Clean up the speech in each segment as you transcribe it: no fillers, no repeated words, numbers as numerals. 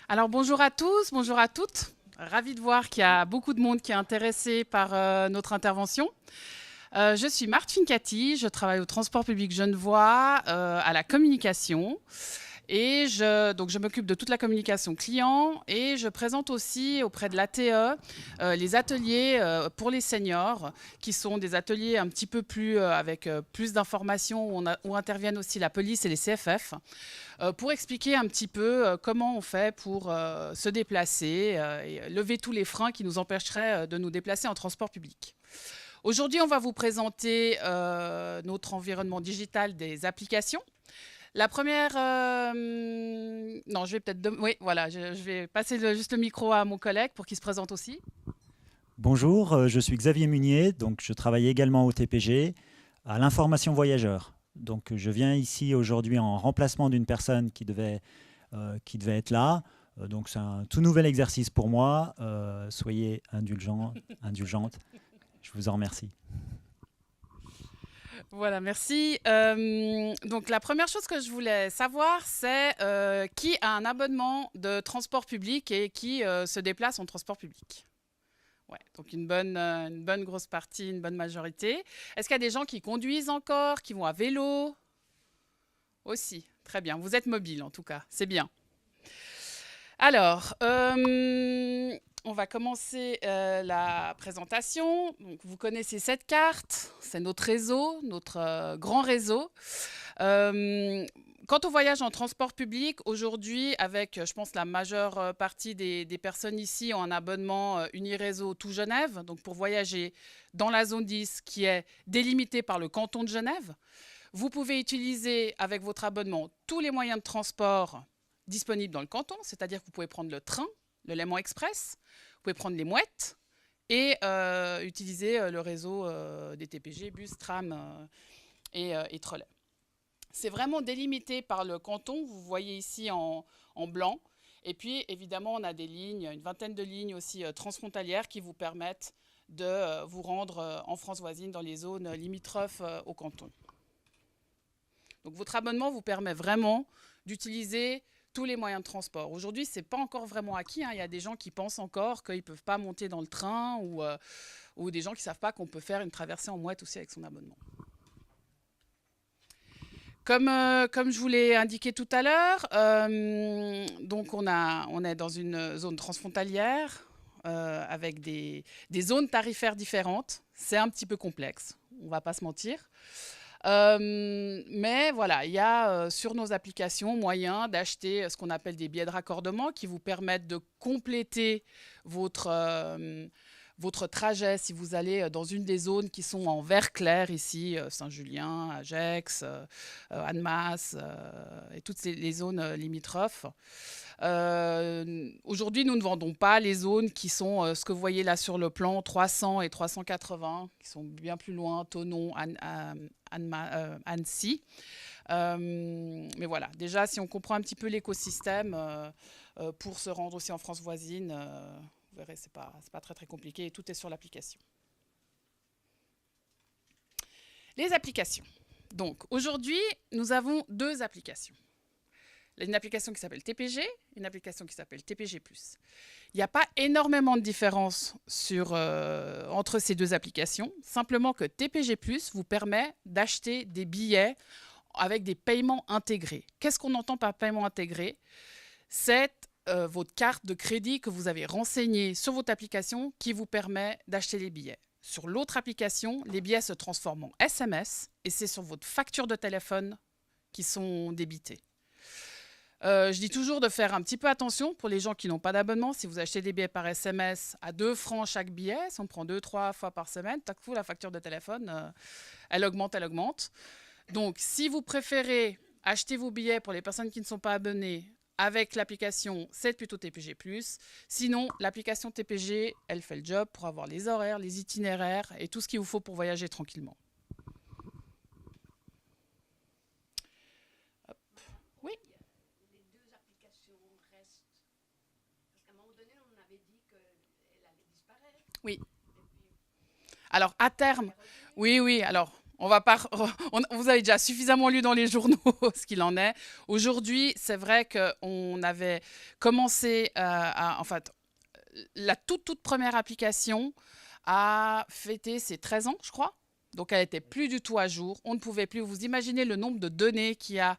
Alors bonjour à tous, bonjour à toutes. Ravi de voir qu'il y a beaucoup de monde qui est intéressé par notre intervention. Je suis Marthe Fincati, je travaille au transport public genevois à la communication. Et donc je m'occupe de toute la communication client et je présente aussi auprès de l'ATE les ateliers pour les seniors, qui sont des ateliers un petit peu plus avec plus d'informations où interviennent aussi la police et les CFF pour expliquer un petit peu comment on fait pour se déplacer et lever tous les freins qui nous empêcheraient de nous déplacer en transport public. Aujourd'hui, on va vous présenter notre environnement digital des applications. La première, non, je vais peut-être, oui, voilà, je vais passer juste le micro à mon collègue pour qu'il se présente aussi. Bonjour, je suis Xavier Munier, donc je travaille également au TPG, à l'information voyageur. Donc je viens ici aujourd'hui en remplacement d'une personne qui devait être là. Donc c'est un tout nouvel exercice pour moi. Soyez indulgents, indulgentes. Je vous en remercie. Voilà, merci. Donc la première chose que je voulais savoir, c'est qui a un abonnement de transport public et qui se déplace en transport public. Ouais, donc une bonne grosse partie, une bonne majorité. Est-ce qu'il y a des gens qui conduisent encore, qui vont à vélo aussi? Très bien, vous êtes mobile en tout cas, c'est bien. Alors, on va commencer la présentation. Donc, vous connaissez cette carte, c'est notre réseau, notre grand réseau. Euh, Quant au voyage en transport public, aujourd'hui, avec, je pense, la majeure partie des personnes ici ont un abonnement Uniréseau Tout Genève, donc pour voyager dans la zone 10 qui est délimitée par le canton de Genève. Vous pouvez utiliser avec votre abonnement tous les moyens de transport disponibles dans le canton, c'est-à-dire que vous pouvez prendre le train, le Léman Express, vous pouvez prendre les mouettes et utiliser le réseau des TPG, bus, tram et trolleys. C'est vraiment délimité par le canton, vous voyez ici en blanc. Et puis, évidemment, on a des lignes, une vingtaine de lignes aussi transfrontalières qui vous permettent de vous rendre en France voisine dans les zones limitrophes au canton. Donc, votre abonnement vous permet vraiment d'utiliser tous les moyens de transport. Aujourd'hui, ce n'est pas encore vraiment acquis, hein. Il y a des gens qui pensent encore qu'ils ne peuvent pas monter dans le train ou des gens qui ne savent pas qu'on peut faire une traversée en mouette aussi avec son abonnement. Comme je vous l'ai indiqué tout à l'heure, donc on est dans une zone transfrontalière avec des zones tarifaires différentes. C'est un petit peu complexe, on ne va pas se mentir. Mais voilà, il y a sur nos applications moyen d'acheter ce qu'on appelle des billets de raccordement qui vous permettent de compléter votre, votre trajet si vous allez dans une des zones qui sont en vert clair ici, Saint-Julien, Agex, Annemasse et toutes les zones limitrophes. Aujourd'hui, nous ne vendons pas les zones qui sont ce que vous voyez là sur le plan 300 et 380, qui sont bien plus loin, Thonon, Annecy. Mais voilà, déjà, si on comprend un petit peu l'écosystème pour se rendre aussi en France voisine, vous verrez, c'est pas très très compliqué et tout est sur l'application. Les applications. Donc aujourd'hui, nous avons deux applications. Une application qui s'appelle TPG, une application qui s'appelle TPG+. Il n'y a pas énormément de différence entre ces deux applications, simplement que TPG+, vous permet d'acheter des billets avec des paiements intégrés. Qu'est-ce qu'on entend par paiement intégré? C'est votre carte de crédit que vous avez renseignée sur votre application qui vous permet d'acheter les billets. Sur l'autre application, les billets se transforment en SMS et c'est sur votre facture de téléphone qui sont débités. Je dis toujours de faire un petit peu attention pour les gens qui n'ont pas d'abonnement. Si vous achetez des billets par SMS à 2 francs chaque billet, si on prend 2-3 fois par semaine, tac, la facture de téléphone, elle augmente, elle augmente. Donc, si vous préférez acheter vos billets pour les personnes qui ne sont pas abonnées avec l'application, c'est plutôt TPG+. Sinon, l'application TPG, elle fait le job pour avoir les horaires, les itinéraires et tout ce qu'il vous faut pour voyager tranquillement. Hop. Oui. Les deux applications restent. Parce qu'à un moment donné, on avait dit qu'elle allait disparaître. Oui. Et puis, Alors, à terme, elle est revenue. oui, oui. Alors, On va pas, vous avez déjà suffisamment lu dans les journaux ce qu'il en est. Aujourd'hui, c'est vrai qu'on avait commencé en fait, la toute première application a fêté ses 13 ans, je crois. Donc, elle n'était plus du tout à jour. On ne pouvait plus. Vous imaginez le nombre de données qu'il y a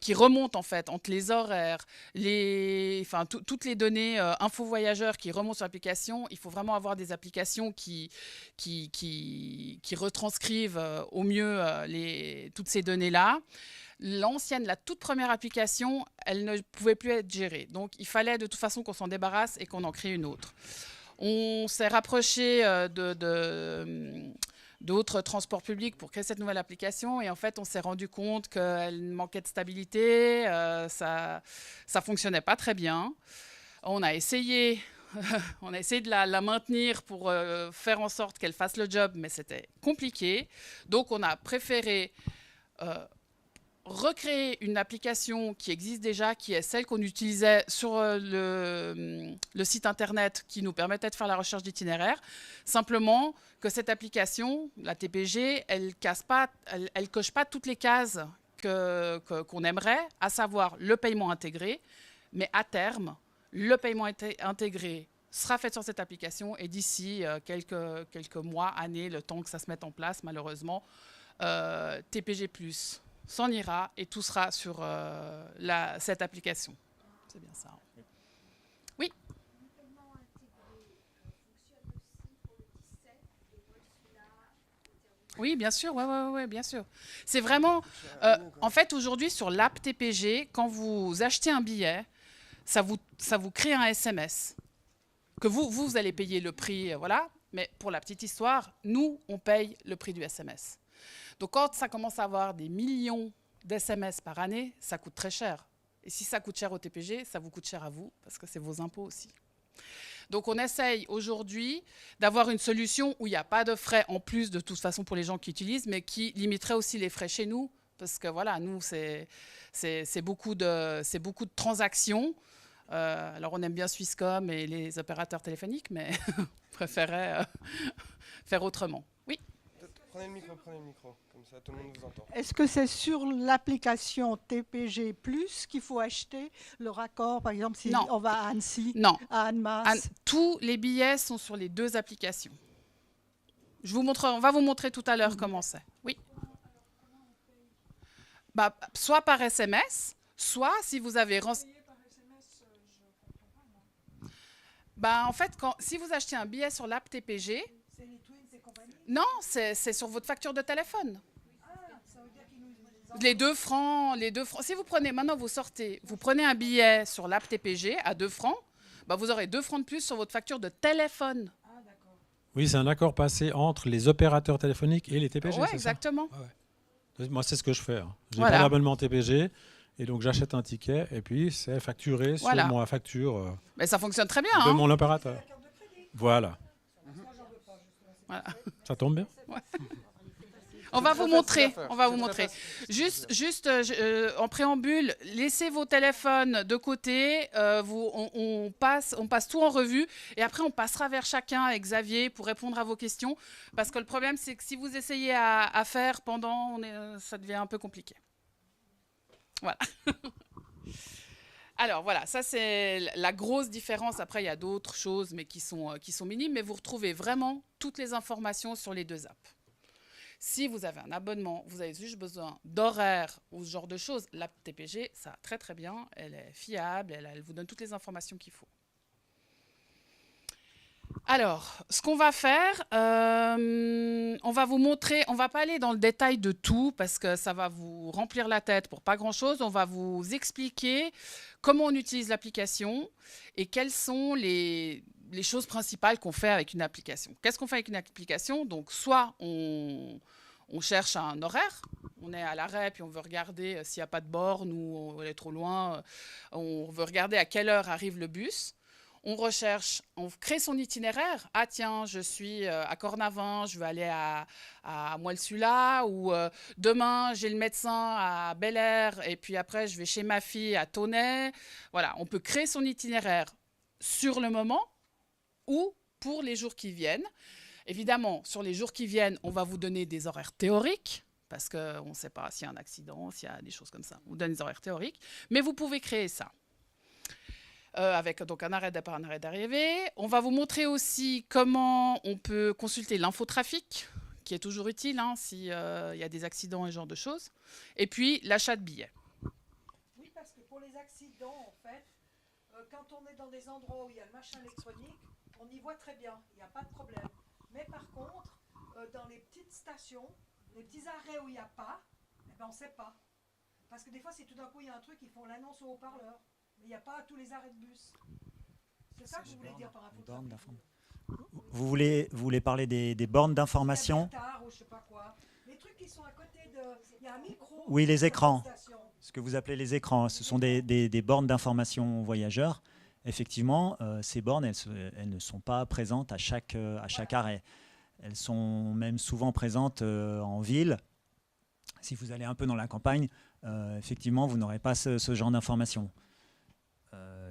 qui remontent en fait entre les horaires, toutes les données info voyageurs qui remontent sur l'application. Il faut vraiment avoir des applications qui retranscrivent au mieux toutes ces données-là. La toute première application, elle ne pouvait plus être gérée. Donc, il fallait de toute façon qu'on s'en débarrasse et qu'on en crée une autre. On s'est rapproché d'autres transports publics pour créer cette nouvelle application. Et en fait, on s'est rendu compte qu'elle manquait de stabilité, ça ne fonctionnait pas très bien. On a essayé de la maintenir pour faire en sorte qu'elle fasse le job, mais c'était compliqué. Donc, on a préféré recréer une application qui existe déjà, qui est celle qu'on utilisait sur le site internet qui nous permettait de faire la recherche d'itinéraire. Simplement que cette application, la TPG, elle coche pas toutes les cases qu'on aimerait, à savoir le paiement intégré, mais à terme, le paiement intégré sera fait sur cette application et d'ici quelques mois, années, le temps que ça se mette en place, malheureusement, TPG+, s'en ira et tout sera sur cette application. C'est bien ça. Oui. Le paiement intégré fonctionne aussi pour le 17 et celui-là. Oui, bien sûr, ouais, bien sûr. C'est vraiment, en fait, aujourd'hui sur l'app TPG, quand vous achetez un billet, ça vous crée un SMS que vous allez payer le prix, voilà. Mais pour la petite histoire, nous, on paye le prix du SMS. Donc, quand ça commence à avoir des millions d'SMS par année, ça coûte très cher. Et si ça coûte cher au TPG, ça vous coûte cher à vous, parce que c'est vos impôts aussi. Donc, on essaye aujourd'hui d'avoir une solution où il n'y a pas de frais en plus, de toute façon, pour les gens qui utilisent, mais qui limiterait aussi les frais chez nous, parce que voilà, nous, c'est beaucoup de transactions. Alors, on aime bien Swisscom et les opérateurs téléphoniques, mais on préférait faire autrement. Oui. Prenez le micro, comme ça tout le monde vous entend. Est-ce que c'est sur l'application TPG+, qu'il faut acheter le raccord, par exemple, si Non. on va à Annecy, Non. à Annemasse? Tous les billets sont sur les deux applications. On va vous montrer tout à l'heure comment c'est. Oui. Soit par SMS, soit si vous avez... en fait, si vous achetez un billet sur l'app TPG... Non, c'est sur votre facture de téléphone. Les 2 francs. Si vous prenez, maintenant vous prenez un billet sur l'app TPG à 2 francs, vous aurez 2 francs de plus sur votre facture de téléphone. Oui, c'est un accord passé entre les opérateurs téléphoniques et les TPG. Oui, c'est exactement. Ça ouais. Moi, c'est ce que je fais. J'ai Voilà. pas l'abonnement TPG et donc j'achète un ticket et puis c'est facturé sur ma facture Mais ça fonctionne très bien. de mon opérateur. Voilà. Voilà. Ça tombe bien. Ouais. On va vous montrer. Juste en préambule, laissez vos téléphones de côté. On passe tout en revue et après on passera vers chacun avec Xavier pour répondre à vos questions. Parce que le problème, c'est que si vous essayez à faire pendant, ça devient un peu compliqué. Voilà. Alors voilà, ça c'est la grosse différence. Après, il y a d'autres choses, mais qui sont minimes. Mais vous retrouvez vraiment toutes les informations sur les deux apps. Si vous avez un abonnement, vous avez juste besoin d'horaires ou ce genre de choses, l'app TPG, ça va très très bien. Elle est fiable, elle vous donne toutes les informations qu'il faut. Alors, ce qu'on va faire, on va vous montrer, on ne va pas aller dans le détail de tout parce que ça va vous remplir la tête pour pas grand-chose. On va vous expliquer comment on utilise l'application et quelles sont les choses principales qu'on fait avec une application. Qu'est-ce qu'on fait avec une application? Donc, soit on cherche un horaire, on est à l'arrêt puis on veut regarder s'il n'y a pas de borne ou on est trop loin, on veut regarder à quelle heure arrive le bus. On recherche, on crée son itinéraire. Ah tiens, je suis à Cornavin, je veux aller à Moelle-Sula, ou demain j'ai le médecin à Bel-Air et puis après je vais chez ma fille à Tonnet. Voilà, on peut créer son itinéraire sur le moment ou pour les jours qui viennent. Évidemment, sur les jours qui viennent, on va vous donner des horaires théoriques, parce qu'on ne sait pas s'il y a un accident, s'il y a des choses comme ça. On vous donne des horaires théoriques, mais vous pouvez créer ça. Avec donc un arrêt de départ, un arrêt d'arrivée. On va vous montrer aussi comment on peut consulter l'infotrafic, qui est toujours utile hein, s'il y a des accidents et ce genre de choses. Et puis, l'achat de billets. Oui, parce que pour les accidents, en fait, quand on est dans des endroits où il y a le machin électronique, on y voit très bien, il n'y a pas de problème. Mais par contre, dans les petites stations, les petits arrêts où il n'y a pas, eh ben on ne sait pas. Parce que des fois, si tout d'un coup il y a un truc, ils font l'annonce au haut-parleur. Mais il n'y a pas à tous les arrêts de bus. C'est ça que vous voulez dire par infotrafic. Vous voulez parler des bornes d'information? Ou je sais pas quoi. Les trucs qui sont à côté de... Il y a un micro. Oui, les écrans. Ce que vous appelez les écrans, ce sont des bornes d'information voyageurs. Effectivement, ces bornes, elles ne sont pas présentes à chaque arrêt. Elles sont même souvent présentes en ville. Si vous allez un peu dans la campagne, effectivement, vous n'aurez pas ce genre d'informations.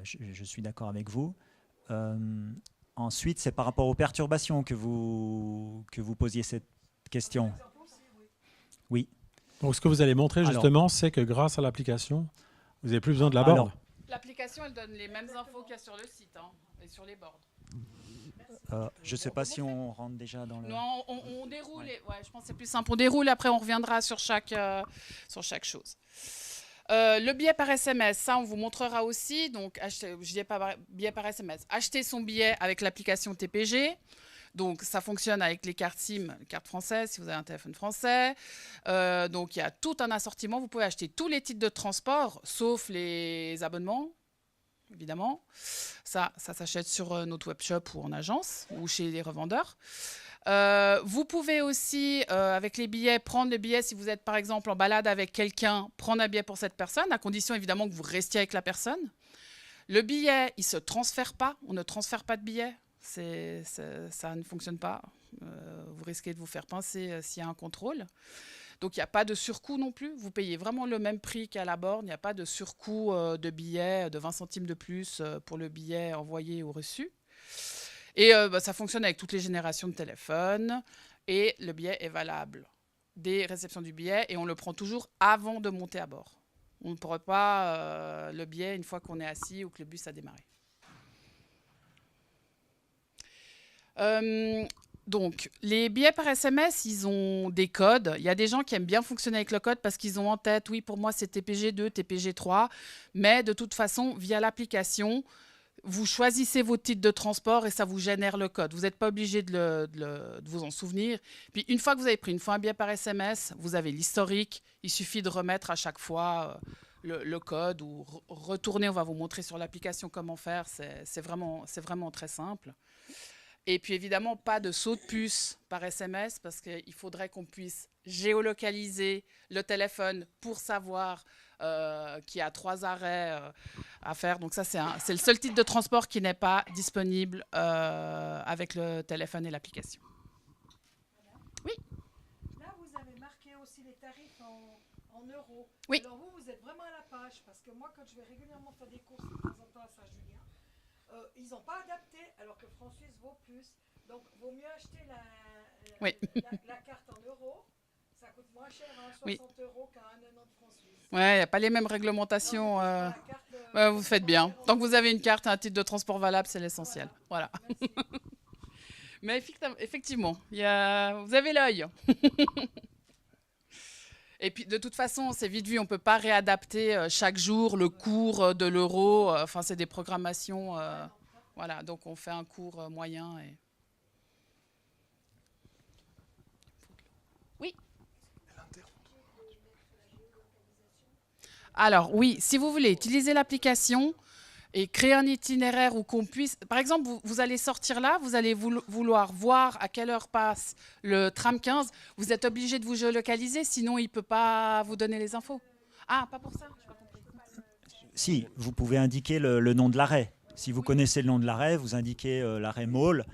Je suis d'accord avec vous. Ensuite, c'est par rapport aux perturbations que vous posiez cette question. Oui. Donc, ce que vous allez montrer justement, c'est que grâce à l'application, vous n'avez plus besoin de la borne. L'application, elle donne les mêmes infos qu'il y a sur le site hein, et sur les bornes. Je ne sais pas si on rentre déjà dans le... Non, on déroule. Ouais. Je pense que c'est plus simple. On déroule, après on reviendra sur chaque chose. Le billet par SMS, ça on vous montrera aussi. Donc, je dis pas billet par SMS. Acheter son billet avec l'application TPG. Donc, ça fonctionne avec les cartes SIM, carte française, si vous avez un téléphone français. Donc, il y a tout un assortiment. Vous pouvez acheter tous les titres de transport, sauf les abonnements, évidemment. Ça s'achète sur notre webshop ou en agence ou chez les revendeurs. Vous pouvez aussi, avec les billets, prendre le billet si vous êtes par exemple en balade avec quelqu'un, prendre un billet pour cette personne, à condition évidemment que vous restiez avec la personne. Le billet, il ne se transfère pas, on ne transfère pas de billet, ça ne fonctionne pas. Vous risquez de vous faire pincer s'il y a un contrôle. Donc il n'y a pas de surcoût non plus, vous payez vraiment le même prix qu'à la borne, il n'y a pas de surcoût de billet, de 20 centimes de plus pour le billet envoyé ou reçu. Et ça fonctionne avec toutes les générations de téléphones. Et le billet est valable dès réception du billet. Et on le prend toujours avant de monter à bord. On ne prend pas le billet une fois qu'on est assis ou que le bus a démarré. Donc, les billets par SMS, ils ont des codes. Il y a des gens qui aiment bien fonctionner avec le code parce qu'ils ont en tête, oui, pour moi, c'est TPG2, TPG3. Mais de toute façon, via l'application, vous choisissez vos titres de transport et ça vous génère le code. Vous n'êtes pas obligé de vous en souvenir. Puis une fois que vous avez pris un billet par SMS, vous avez l'historique. Il suffit de remettre à chaque fois le code ou retourner. On va vous montrer sur l'application comment faire. C'est vraiment très simple. Et puis évidemment, pas de saut de puce par SMS parce qu'il faudrait qu'on puisse géolocaliser le téléphone pour savoir qu'il y a 3 arrêts à faire. Donc ça, c'est le seul type de transport qui n'est pas disponible avec le téléphone et l'application. Oui. Là, vous avez marqué aussi les tarifs en euros. Oui. Alors vous êtes vraiment à la page parce que moi, quand je vais régulièrement faire des courses de temps en temps à Saint-Julien, ils n'ont pas adapté alors que franc suisse vaut plus. Donc, il vaut mieux acheter la carte en euros. Ça coûte moins cher, 60 euros qu'à 1,90 francs suisses. Ouais, il n'y a pas les mêmes réglementations. Vous faites bien. Tant que vous avez une carte et un titre de transport valable, c'est l'essentiel. Voilà. Mais effectivement, vous avez l'œil. Et puis, de toute façon, c'est vite vu. On ne peut pas réadapter chaque jour le cours de l'euro. Enfin, c'est des programmations. Voilà, donc on fait un cours moyen. Oui. Alors, oui, si vous voulez utiliser l'application et créer un itinéraire où qu'on puisse... Par exemple, vous allez sortir là, vous allez vouloir voir à quelle heure passe le tram 15. Vous êtes obligé de vous géolocaliser, sinon il ne peut pas vous donner les infos. Ah, pas pour ça. Si, vous pouvez indiquer le nom de l'arrêt. Si vous connaissez le nom de l'arrêt, vous indiquez l'arrêt Maule.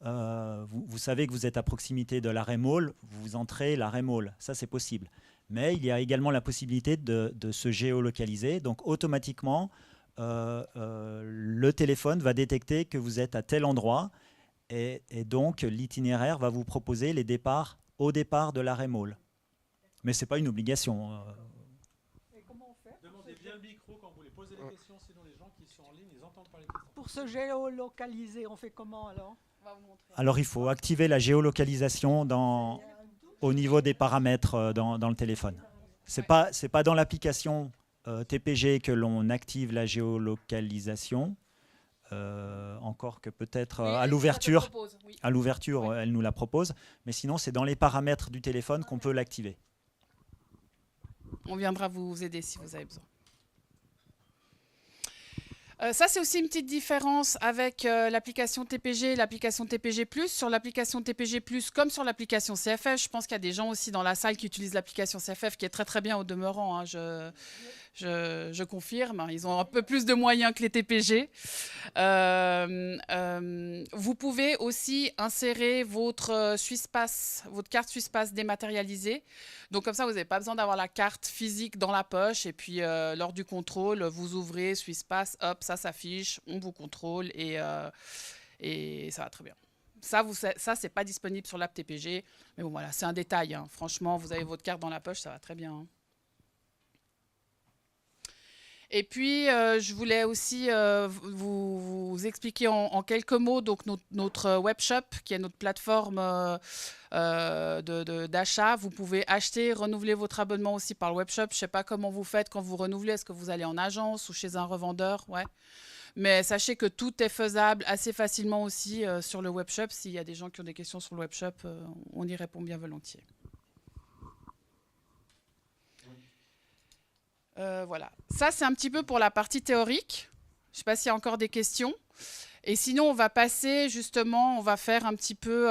Vous savez que vous êtes à proximité de l'arrêt Maule, vous entrez l'arrêt Maule. Ça, c'est possible. Mais il y a également la possibilité de se géolocaliser. Donc, automatiquement, le téléphone va détecter que vous êtes à tel endroit Et donc, l'itinéraire va vous proposer les départs au départ de l'arrêt Maule. Mais ce n'est pas une obligation. Et comment on fait Demandez bien le micro quand vous voulez poser les questions, sinon les gens qui sont en ligne, ils n'entendent pas les questions. Pour se géolocaliser, on fait comment alors? Alors, il faut activer la géolocalisation au niveau des paramètres dans le téléphone. Ce n'est pas dans l'application TPG que l'on active la géolocalisation. Encore que peut-être à l'ouverture, elle nous la propose, mais sinon c'est dans les paramètres du téléphone qu'on peut l'activer. On viendra vous aider si vous avez besoin. Ça, c'est aussi une petite différence avec l'application TPG et l'application TPG+. Sur l'application TPG+, comme sur l'application CFF, je pense qu'il y a des gens aussi dans la salle qui utilisent l'application CFF, qui est très très bien au demeurant, hein, je confirme. Ils ont un peu plus de moyens que les TPG. Vous pouvez aussi insérer votre SwissPass, votre carte SwissPass dématérialisée. Donc comme ça, vous n'avez pas besoin d'avoir la carte physique dans la poche. Et puis lors du contrôle, vous ouvrez SwissPass, hop, ça s'affiche, on vous contrôle et ça va très bien. Ça, c'est pas disponible sur l'app TPG. Mais bon, voilà, c'est un détail. Hein. Franchement, vous avez votre carte dans la poche, ça va très bien. Hein. Et puis, je voulais aussi vous expliquer en quelques mots donc notre webshop, qui est notre plateforme d'achat. Vous pouvez acheter, renouveler votre abonnement aussi par le webshop. Je ne sais pas comment vous faites quand vous renouvelez. Est-ce que vous allez en agence ou chez un revendeur? Ouais. Mais sachez que tout est faisable assez facilement aussi sur le webshop. S'il y a des gens qui ont des questions sur le webshop, on y répond bien volontiers. Voilà. Ça, c'est un petit peu pour la partie théorique. Je ne sais pas s'il y a encore des questions. Et sinon, on va passer justement, on va faire un petit peu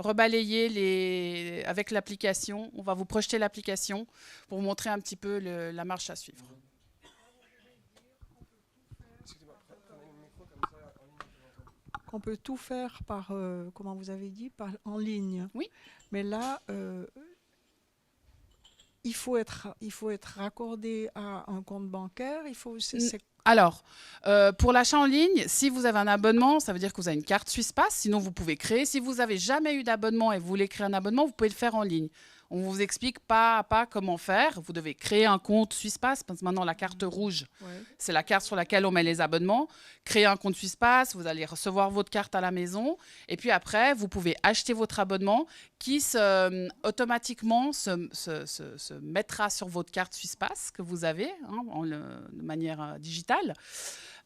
rebalayer avec l'application. On va vous projeter l'application pour vous montrer un petit peu la marche à suivre. On peut tout faire par, comment vous avez dit, en ligne. Oui. Mais là, il faut être raccordé à un compte bancaire. Alors, pour l'achat en ligne, si vous avez un abonnement, ça veut dire que vous avez une carte SwissPass. Sinon, vous pouvez créer. Si vous n'avez jamais eu d'abonnement et vous voulez créer un abonnement, vous pouvez le faire en ligne. On vous explique pas à pas comment faire. Vous devez créer un compte SwissPass, parce que maintenant, la carte rouge, c'est la carte sur laquelle on met les abonnements. Créer un compte SwissPass, vous allez recevoir votre carte à la maison. Et puis après, vous pouvez acheter votre abonnement qui automatiquement se mettra sur votre carte SwissPass que vous avez de manière digitale.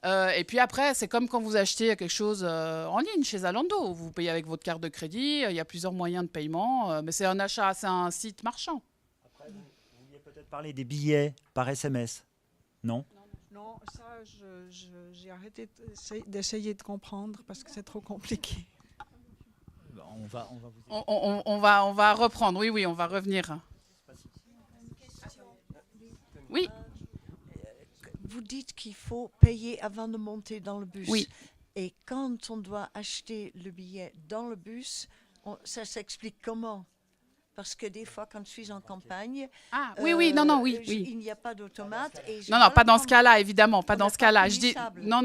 Et puis après, c'est comme quand vous achetez quelque chose en ligne chez Zalando. Vous payez avec votre carte de crédit. Il y a plusieurs moyens de paiement. Mais c'est un achat, c'est un site marchand. Après, vous vouliez peut-être parler des billets par SMS, non? Non, ça, j'ai arrêté d'essayer de comprendre parce que c'est trop compliqué. On va reprendre. Oui, on va revenir. Oui. Vous dites qu'il faut payer avant de monter dans le bus. Oui. Et quand on doit acheter le billet dans le bus, ça s'explique comment? Parce que des fois, quand je suis en campagne, oui. Il n'y a pas d'automate. Non, pas dans ce cas-là, évidemment, pas dans ce cas-là. Je dis non,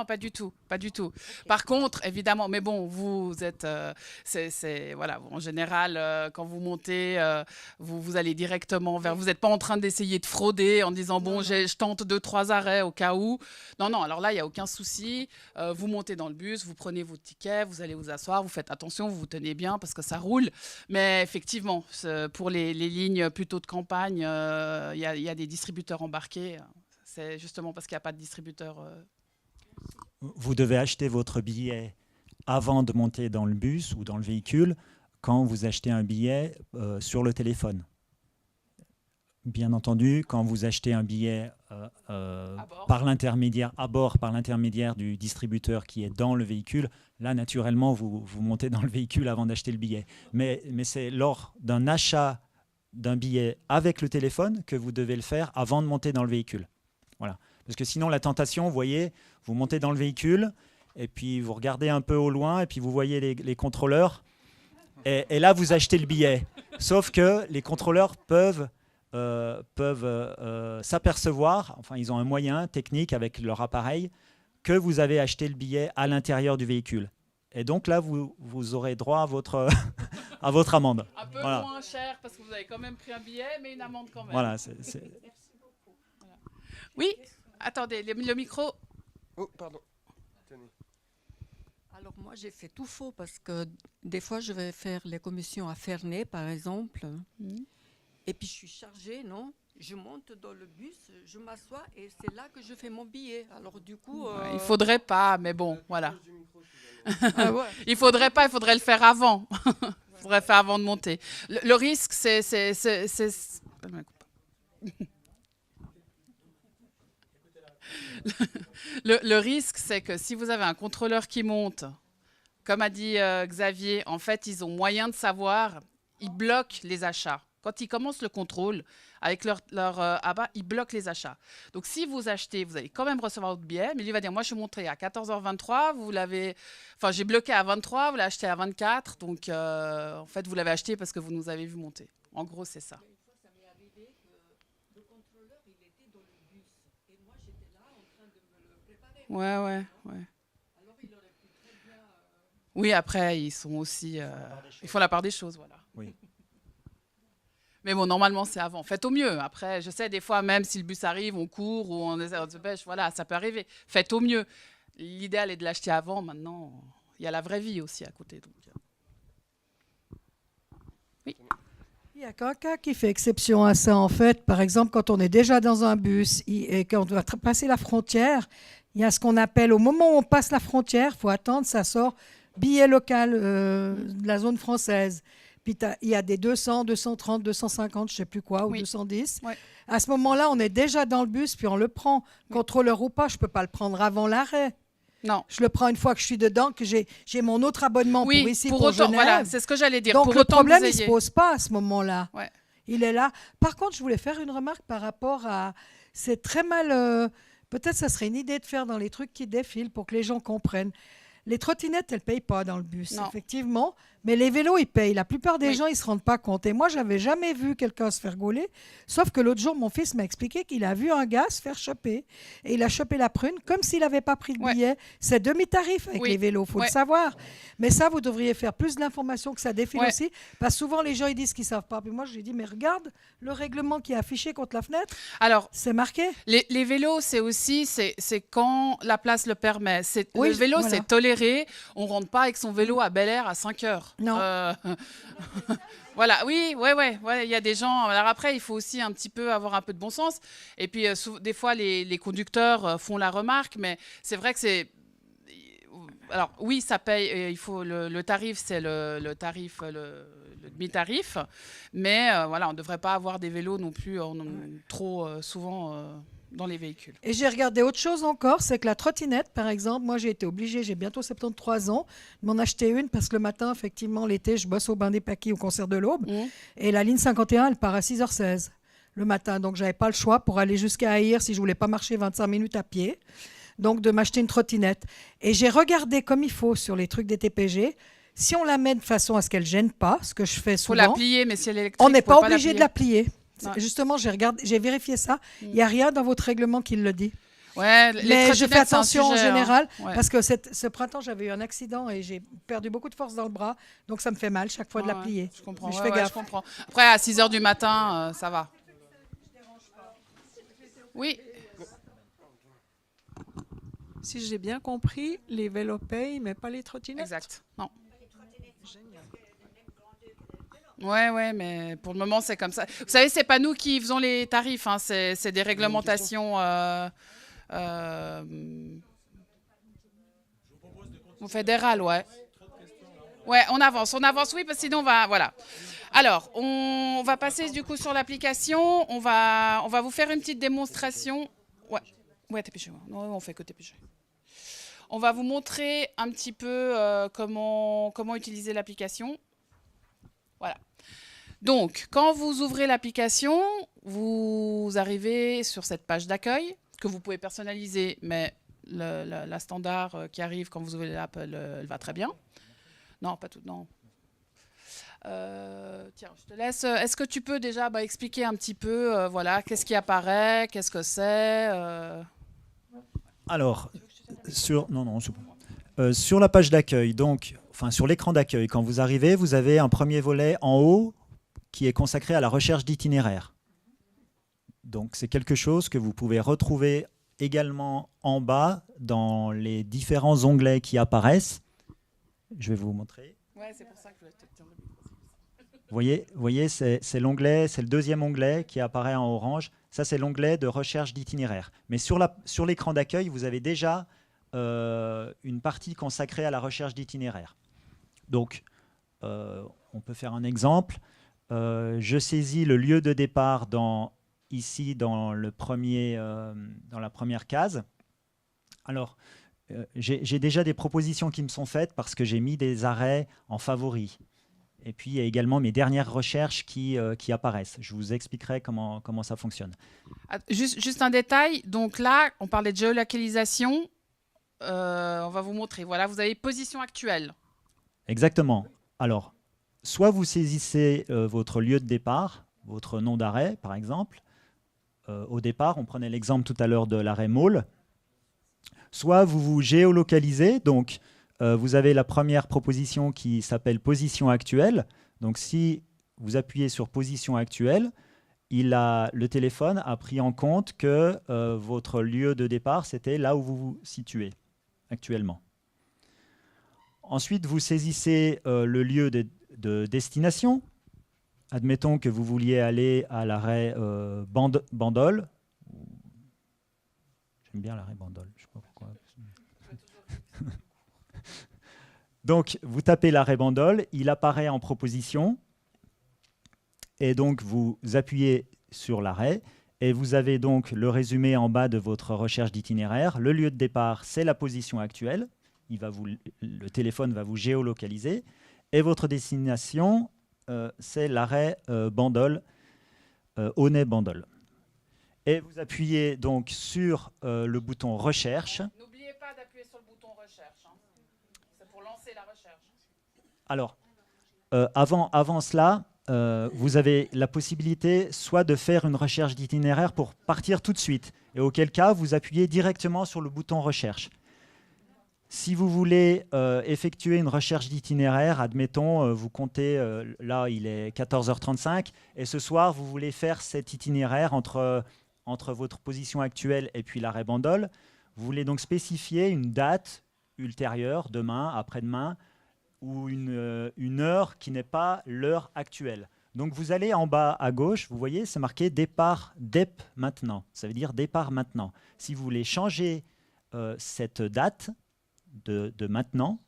pas du tout, pas du tout. Par contre, évidemment, mais bon, vous êtes, voilà, en général, quand vous montez, vous allez directement vers. Vous n'êtes pas en train d'essayer de frauder en disant je tente 2-3 arrêts au cas où. Non, alors là, il y a aucun souci. Vous montez dans le bus, vous prenez votre ticket, vous allez vous asseoir, vous faites attention, vous vous tenez bien parce que ça roule. Mais effectivement, pour les lignes plutôt de campagne, il y a des distributeurs embarqués. C'est justement parce qu'il n'y a pas de distributeur. Vous devez acheter votre billet avant de monter dans le bus ou dans le véhicule quand vous achetez un billet sur le téléphone. Bien entendu, quand vous achetez un billet par l'intermédiaire du distributeur qui est dans le véhicule, là, naturellement, vous montez dans le véhicule avant d'acheter le billet. Mais c'est lors d'un achat d'un billet avec le téléphone que vous devez le faire avant de monter dans le véhicule. Voilà. Parce que sinon, la tentation, vous voyez, vous montez dans le véhicule et puis vous regardez un peu au loin et puis vous voyez les contrôleurs et là, vous achetez le billet. Sauf que les contrôleurs peuvent s'apercevoir, enfin ils ont un moyen technique avec leur appareil, que vous avez acheté le billet à l'intérieur du véhicule. Et donc là, vous aurez droit à votre, à votre amende. Un peu Voilà. moins cher parce que vous avez quand même pris un billet, mais une amende quand même. Voilà, Oui, attendez, le micro. Oh, pardon. Tenez. Alors moi j'ai fait tout faux parce que des fois je vais faire les commissions à Ferney par exemple et puis je suis chargée, non? Je monte dans le bus, je m'assois et c'est là que je fais mon billet. Alors du coup... Il faudrait pas, mais bon, voilà. Ah ouais. Il faudrait pas, il faudrait le faire avant. Il faudrait faire avant de monter. Le risque, c'est... Le risque, c'est que si vous avez un contrôleur qui monte, comme a dit Xavier, en fait, ils ont moyen de savoir, ils bloquent les achats. Quand ils commencent le contrôle, avec leur abat, ils bloquent les achats. Donc, si vous achetez, vous allez quand même recevoir votre billet, mais lui va dire, moi, je suis monté à 14h23, vous l'avez... Enfin, j'ai bloqué à 23, vous l'avez acheté à 24, donc, en fait, vous l'avez acheté parce que vous nous avez vu monter. En gros, c'est ça. Une fois, ça m'est arrivé que le contrôleur, il était dans le bus et moi, j'étais là en train de me le préparer. Ouais. Alors, il aurait pu très bien... Oui, après, ils sont aussi... ils font la part des choses, voilà. Oui. Mais bon, normalement, c'est avant. Faites au mieux. Après, je sais, des fois, même si le bus arrive, on court ou on se pêche, voilà, ça peut arriver. Faites au mieux. L'idéal est de l'acheter avant. Maintenant, il y a la vraie vie aussi à côté. Donc. Oui. Il y a qu'un cas qui fait exception à ça, en fait. Par exemple, quand on est déjà dans un bus et qu'on doit passer la frontière, il y a ce qu'on appelle, au moment où on passe la frontière, il faut attendre, ça sort billet local de la zone française. Puis il y a des 200, 230, 250, je ne sais plus quoi, ou 210. Ouais. À ce moment-là, on est déjà dans le bus, puis on le prend. Contrôleur ou pas, je ne peux pas le prendre avant l'arrêt. Non. Je le prends une fois que je suis dedans, que j'ai mon autre abonnement pour ici, pour autant, Genève. voilà, c'est ce que j'allais dire. Donc pour le autant problème, que vous il ne se ayez... pose pas à ce moment-là. Ouais. Il est là. Par contre, je voulais faire une remarque par rapport à... C'est très mal... Peut-être ça serait une idée de faire dans les trucs qui défilent pour que les gens comprennent. Les trottinettes, elles ne payent pas dans le bus, Non. effectivement. Mais les vélos, ils payent. La plupart des Oui. gens, ils ne se rendent pas compte. Et moi, je n'avais jamais vu quelqu'un se faire gauler. Sauf que l'autre jour, mon fils m'a expliqué qu'il a vu un gars se faire choper. Et il a chopé la prune comme s'il n'avait pas pris le billet. C'est demi-tarif avec les vélos, il faut le savoir. Mais ça, vous devriez faire plus d'informations que ça défile aussi. Parce que souvent, les gens, ils disent qu'ils ne savent pas. Puis moi, je lui ai dit, mais regarde le règlement qui est affiché contre la fenêtre. Alors, c'est marqué. Les vélos, c'est aussi c'est quand la place le permet. Oui, le vélo, voilà. c'est toléré. On ne rentre pas avec son vélo à Bel-Air à 5 heures. Non. Voilà, oui, il y a des gens. Alors après, il faut aussi un petit peu avoir un peu de bon sens. Et puis, des fois, les conducteurs font la remarque, mais c'est vrai que c'est... Alors oui, ça paye. Il faut le tarif, c'est le tarif, le demi-tarif. Mais voilà, on ne devrait pas avoir des vélos non plus trop souvent dans les véhicules. Et j'ai regardé autre chose encore, c'est que la trottinette, par exemple, moi j'ai été obligée, j'ai bientôt 73 ans, de m'en acheter une parce que le matin, effectivement, l'été, je bosse au Bain des Paquis au concert de l'Aube. Et la ligne 51, elle part à 6h16 le matin. Donc j'avais pas le choix pour aller jusqu'à Aïr si je voulais pas marcher 25 minutes à pied. Donc de m'acheter une trottinette. Et j'ai regardé comme il faut sur les trucs des TPG. Si on la met de façon à ce qu'elle gêne pas, ce que je fais souvent. Il faut la plier, mais si elle est électrique, on n'est pas faut obligé de la plier. Ouais. Justement, j'ai vérifié ça. Il n'y a rien dans votre règlement qui le dit. Ouais, mais je fais attention en général Ouais. parce que ce printemps, j'avais eu un accident et j'ai perdu beaucoup de force dans le bras. Donc, ça me fait mal chaque fois de la plier. Je comprends. Mais je fais gaffe. Je comprends. Après, à 6 h du matin, ça va. Oui. Si j'ai bien compris, les vélos payent, mais pas les trottinettes. Exact. Non. Génial. Ouais, mais pour le moment, c'est comme ça. Vous savez, c'est pas nous qui faisons les tarifs, hein, c'est des réglementations fédérales, ouais. Ouais, on avance, oui, parce que sinon, voilà. Alors, on va passer du coup sur l'application. On va vous faire une petite démonstration. Ouais, TPG. Non, on fait que TPG. On va vous montrer un petit peu comment utiliser l'application. Voilà. Donc, quand vous ouvrez l'application, vous arrivez sur cette page d'accueil que vous pouvez personnaliser, mais la standard qui arrive quand vous ouvrez l'app, elle va très bien. Non, pas tout, non. Tiens, je te laisse. Est-ce que tu peux déjà expliquer un petit peu, voilà, qu'est-ce qui apparaît, qu'est-ce que c'est Alors, non, c'est bon. Sur la page d'accueil, donc, enfin sur l'écran d'accueil, quand vous arrivez, vous avez un premier volet en haut qui est consacré à la recherche d'itinéraires. Donc c'est quelque chose que vous pouvez retrouver également en bas dans les différents onglets qui apparaissent. Je vais vous montrer. Ouais, c'est pour ça que je voulais te dire le micro. Vous voyez c'est l'onglet, c'est le deuxième onglet qui apparaît en orange. Ça, c'est l'onglet de recherche d'itinéraire. Mais sur l'écran d'accueil, vous avez déjà une partie consacrée à la recherche d'itinéraire. Donc, on peut faire un exemple. Je saisis le lieu de départ ici dans la première case. Alors, j'ai déjà des propositions qui me sont faites parce que j'ai mis des arrêts en favoris. Et puis, il y a également mes dernières recherches qui apparaissent. Je vous expliquerai comment ça fonctionne. Juste un détail. Donc là, on parlait de géolocalisation. On va vous montrer. Voilà, vous avez position actuelle. Exactement. Alors, soit vous saisissez votre lieu de départ, votre nom d'arrêt, par exemple. Au départ, on prenait l'exemple tout à l'heure de l'arrêt Maule. Soit vous vous géolocalisez, donc vous avez la première proposition qui s'appelle position actuelle. Donc si vous appuyez sur position actuelle, le téléphone a pris en compte que votre lieu de départ, c'était là où vous vous situez actuellement. Ensuite, vous saisissez le lieu de destination. Admettons que vous vouliez aller à l'arrêt Bandol. J'aime bien l'arrêt Bandol, je ne sais pas pourquoi. Donc, vous tapez l'arrêt Bandol, il apparaît en proposition, et donc vous appuyez sur l'arrêt, et vous avez donc le résumé en bas de votre recherche d'itinéraire. Le lieu de départ, c'est la position actuelle, le téléphone va vous géolocaliser, et votre destination, c'est l'arrêt Bandol, Aunay-Bandol. Et vous appuyez donc sur le bouton recherche. N'oubliez pas d'appuyer sur le bouton recherche. Hein. C'est pour lancer la recherche. Alors, avant cela, vous avez la possibilité soit de faire une recherche d'itinéraire pour partir tout de suite, et auquel cas, vous appuyez directement sur le bouton recherche. Si vous voulez effectuer une recherche d'itinéraire, admettons, vous comptez, là il est 14h35, et ce soir, vous voulez faire cet itinéraire entre votre position actuelle et puis l'arrêt Bandol, vous voulez donc spécifier une date ultérieure, demain, après-demain, ou une heure qui n'est pas l'heure actuelle. Donc vous allez en bas à gauche, vous voyez, c'est marqué départ DEP maintenant. Ça veut dire départ maintenant. Si vous voulez changer cette date de maintenant,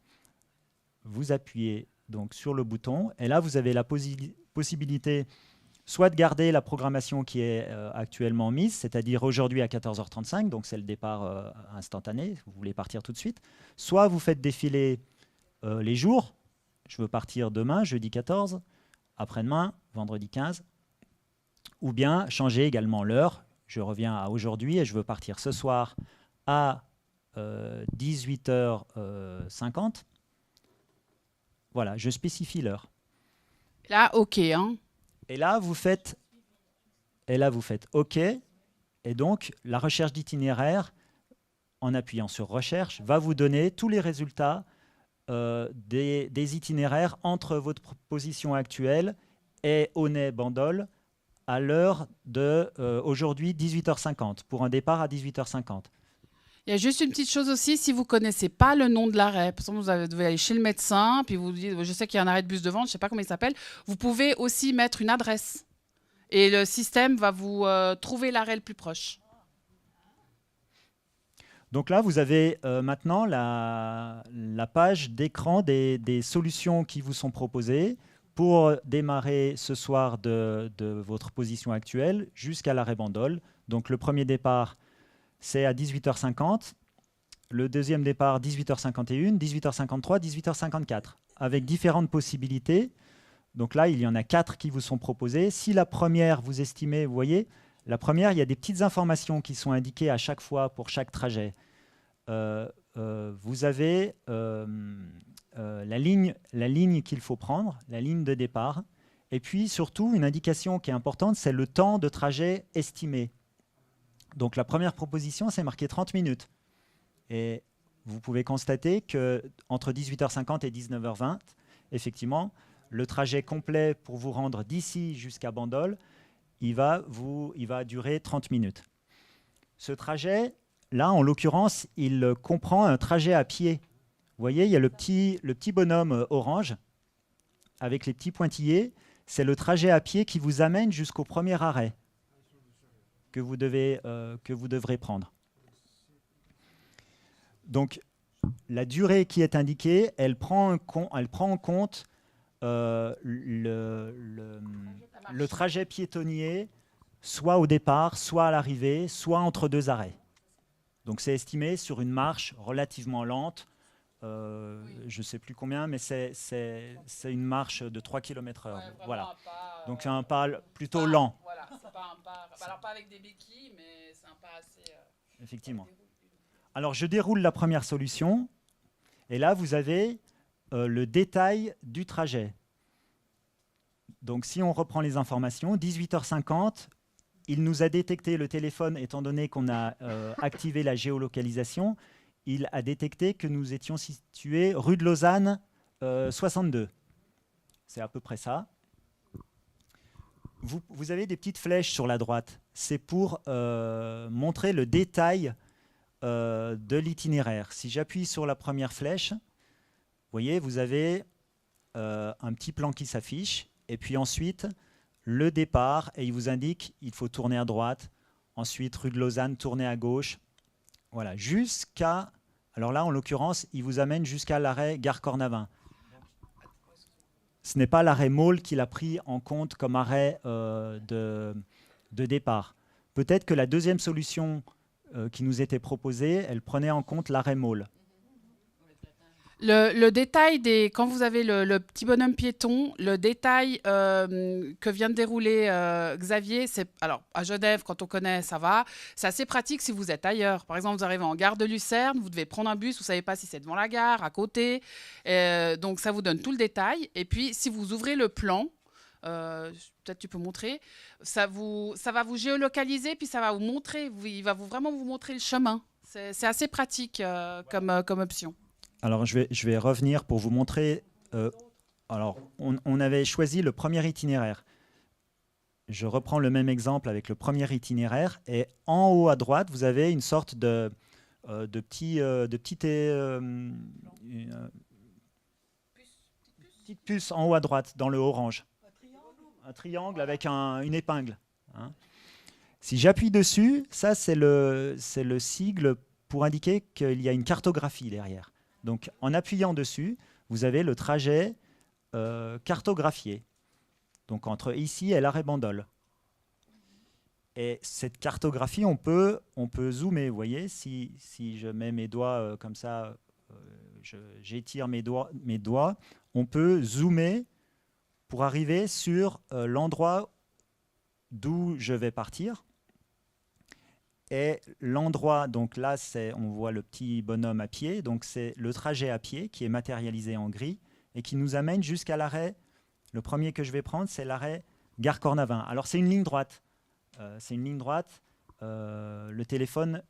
vous appuyez donc sur le bouton, et là vous avez la possibilité soit de garder la programmation qui est actuellement mise, c'est-à-dire aujourd'hui à 14h35, donc c'est le départ instantané, vous voulez partir tout de suite, soit vous faites défiler les jours, je veux partir demain, jeudi 14, après-demain, vendredi 15, ou bien changer également l'heure, je reviens à aujourd'hui et je veux partir ce soir à 18h50. Voilà, je spécifie l'heure. Là, OK. Hein. Et là, vous faites OK. Et donc, la recherche d'itinéraire, en appuyant sur recherche, va vous donner tous les résultats des itinéraires entre votre position actuelle et Aunay-Bandol à l'heure de aujourd'hui 18h50, pour un départ à 18h50. Il y a juste une petite chose aussi, si vous ne connaissez pas le nom de l'arrêt, par exemple, vous devez aller chez le médecin, puis vous dites, je sais qu'il y a un arrêt de bus devant, je ne sais pas comment il s'appelle, vous pouvez aussi mettre une adresse. Et le système va vous trouver l'arrêt le plus proche. Donc là, vous avez maintenant la page d'écran des solutions qui vous sont proposées pour démarrer ce soir de votre position actuelle jusqu'à l'arrêt Bandol. Donc le premier départ, c'est à 18h50. Le deuxième départ, 18h51, 18h53, 18h54, avec différentes possibilités. Donc là, il y en a 4 qui vous sont proposées. Si la première, vous estimez, vous voyez, la première, il y a des petites informations qui sont indiquées à chaque fois pour chaque trajet. Vous avez la ligne qu'il faut prendre, la ligne de départ. Et puis surtout, une indication qui est importante, c'est le temps de trajet estimé. Donc la première proposition, c'est marqué 30 minutes. Et vous pouvez constater qu'entre 18h50 et 19h20, effectivement, le trajet complet pour vous rendre d'ici jusqu'à Bandol, il va durer 30 minutes. Ce trajet, là, en l'occurrence, il comprend un trajet à pied. Vous voyez, il y a le petit bonhomme orange avec les petits pointillés. C'est le trajet à pied qui vous amène jusqu'au premier arrêt que vous devrez prendre. Donc, la durée qui est indiquée, elle prend en compte le trajet piétonnier, soit au départ, soit à l'arrivée, soit entre deux arrêts. Donc, c'est estimé sur une marche relativement lente. Je ne sais plus combien, mais c'est une marche de 3 km/h. Ouais, voilà. Pas, donc c'est un pas plutôt lent. Voilà, c'est pas un pas, alors pas avec des béquilles, mais c'est un pas assez... Effectivement. Alors je déroule la première solution, et là vous avez le détail du trajet. Donc si on reprend les informations, 18h50, il nous a détecté le téléphone, étant donné qu'on a activé la géolocalisation, il a détecté que nous étions situés rue de Lausanne 62. C'est à peu près ça. Vous avez des petites flèches sur la droite. C'est pour montrer le détail de l'itinéraire. Si j'appuie sur la première flèche, vous voyez, vous avez un petit plan qui s'affiche. Et puis ensuite, le départ. Et il vous indique il faut tourner à droite. Ensuite, rue de Lausanne, tourner à gauche. Voilà, jusqu'à... Alors là, en l'occurrence, il vous amène jusqu'à l'arrêt Gare Cornavin. Ce n'est pas l'arrêt Maule qu'il a pris en compte comme arrêt de départ. Peut-être que la deuxième solution qui nous était proposée, elle prenait en compte l'arrêt Maule. Le détail quand vous avez le petit bonhomme piéton, le détail que vient de dérouler Xavier, alors à Genève, quand on connaît, ça va. C'est assez pratique si vous êtes ailleurs. Par exemple, vous arrivez en gare de Lucerne, vous devez prendre un bus, vous ne savez pas si c'est devant la gare, à côté. Donc ça vous donne tout le détail. Et puis si vous ouvrez le plan, peut-être tu peux montrer, ça va vous géolocaliser, puis ça va vous montrer, il va vraiment vous montrer le chemin. C'est assez pratique comme option. Alors, je vais revenir pour vous montrer. Alors, on avait choisi le premier itinéraire. Je reprends le même exemple avec le premier itinéraire. Et en haut à droite, vous avez une sorte de petite puce en haut à droite, dans le orange. Un triangle avec une épingle. Hein. Si j'appuie dessus, ça, c'est le sigle pour indiquer qu'il y a une cartographie derrière. Donc, en appuyant dessus, vous avez le trajet cartographié. Donc, entre ici et l'arrêt Bandol. Et cette cartographie, on peut zoomer. Vous voyez, si je mets mes doigts comme ça, j'étire mes doigts, on peut zoomer pour arriver sur l'endroit d'où je vais partir. Et l'endroit, donc là, on voit le petit bonhomme à pied, donc c'est le trajet à pied qui est matérialisé en gris et qui nous amène jusqu'à l'arrêt. Le premier que je vais prendre, c'est l'arrêt Gare Cornavin. Alors c'est une ligne droite. Le téléphone,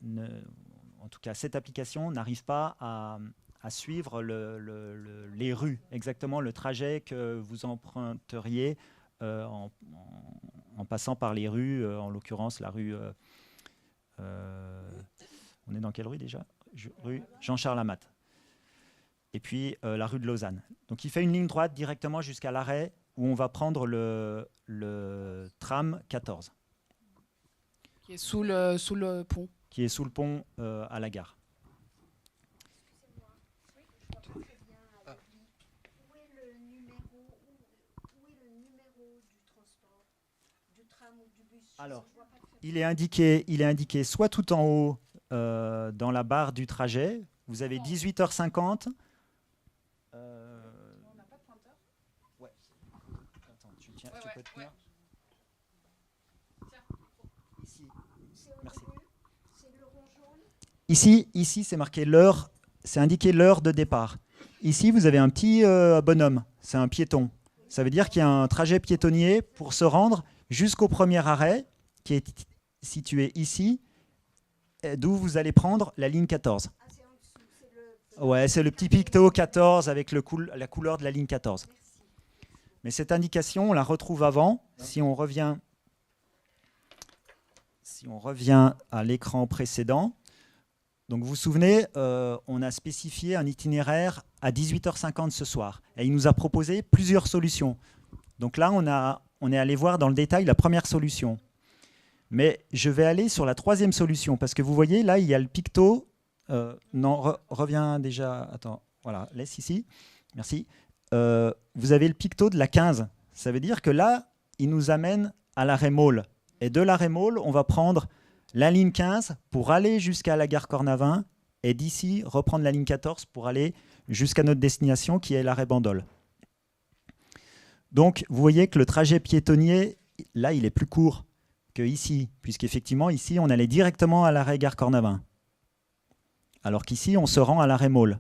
en tout cas cette application, n'arrive pas à suivre les rues, exactement le trajet que vous emprunteriez en passant par les rues, en l'occurrence la rue... on est dans quelle rue déjà? Rue Jean-Charles Lamat. Et puis la rue de Lausanne. Donc il fait une ligne droite directement jusqu'à l'arrêt où on va prendre le tram 14. Qui est sous le pont. Qui est sous le pont à la gare. Excusez-moi, oui, je vois pas très bien avec lui. Où est le numéro du transport, du tram ou du bus? Alors, il est indiqué soit tout en haut dans la barre du trajet. Vous avez 18h50. On n'a pas de pointeur? Ouais. Attends, tu peux tenir. Ici. Merci. C'est le rond jaune. Ici, c'est marqué l'heure. C'est indiqué l'heure de départ. Ici, vous avez un petit bonhomme. C'est un piéton. Ça veut dire qu'il y a un trajet piétonnier pour se rendre jusqu'au premier arrêt, qui est situé ici, d'où vous allez prendre la ligne 14. Ah, c'est en dessous, c'est le Ouais, c'est le petit picto 14 avec la couleur de la ligne 14. Mais cette indication, on la retrouve avant. Si on revient à l'écran précédent, donc vous vous souvenez, on a spécifié un itinéraire à 18h50 ce soir. Et il nous a proposé plusieurs solutions. Donc là, on est allé voir dans le détail la première solution. Mais je vais aller sur la troisième solution, parce que vous voyez, là, il y a le picto. Non, reviens déjà. Attends, voilà, laisse ici. Merci. Vous avez le picto de la 15. Ça veut dire que là, il nous amène à l'arrêt Maule. Et de l'arrêt Maule, on va prendre la ligne 15 pour aller jusqu'à la gare Cornavin. Et d'ici, reprendre la ligne 14 pour aller jusqu'à notre destination, qui est l'arrêt Bandol. Donc, vous voyez que le trajet piétonnier, là, il est plus court que ici, puisqu'effectivement, ici, on allait directement à l'arrêt gare Cornavin. Alors qu'ici, on se rend à l'arrêt Maule.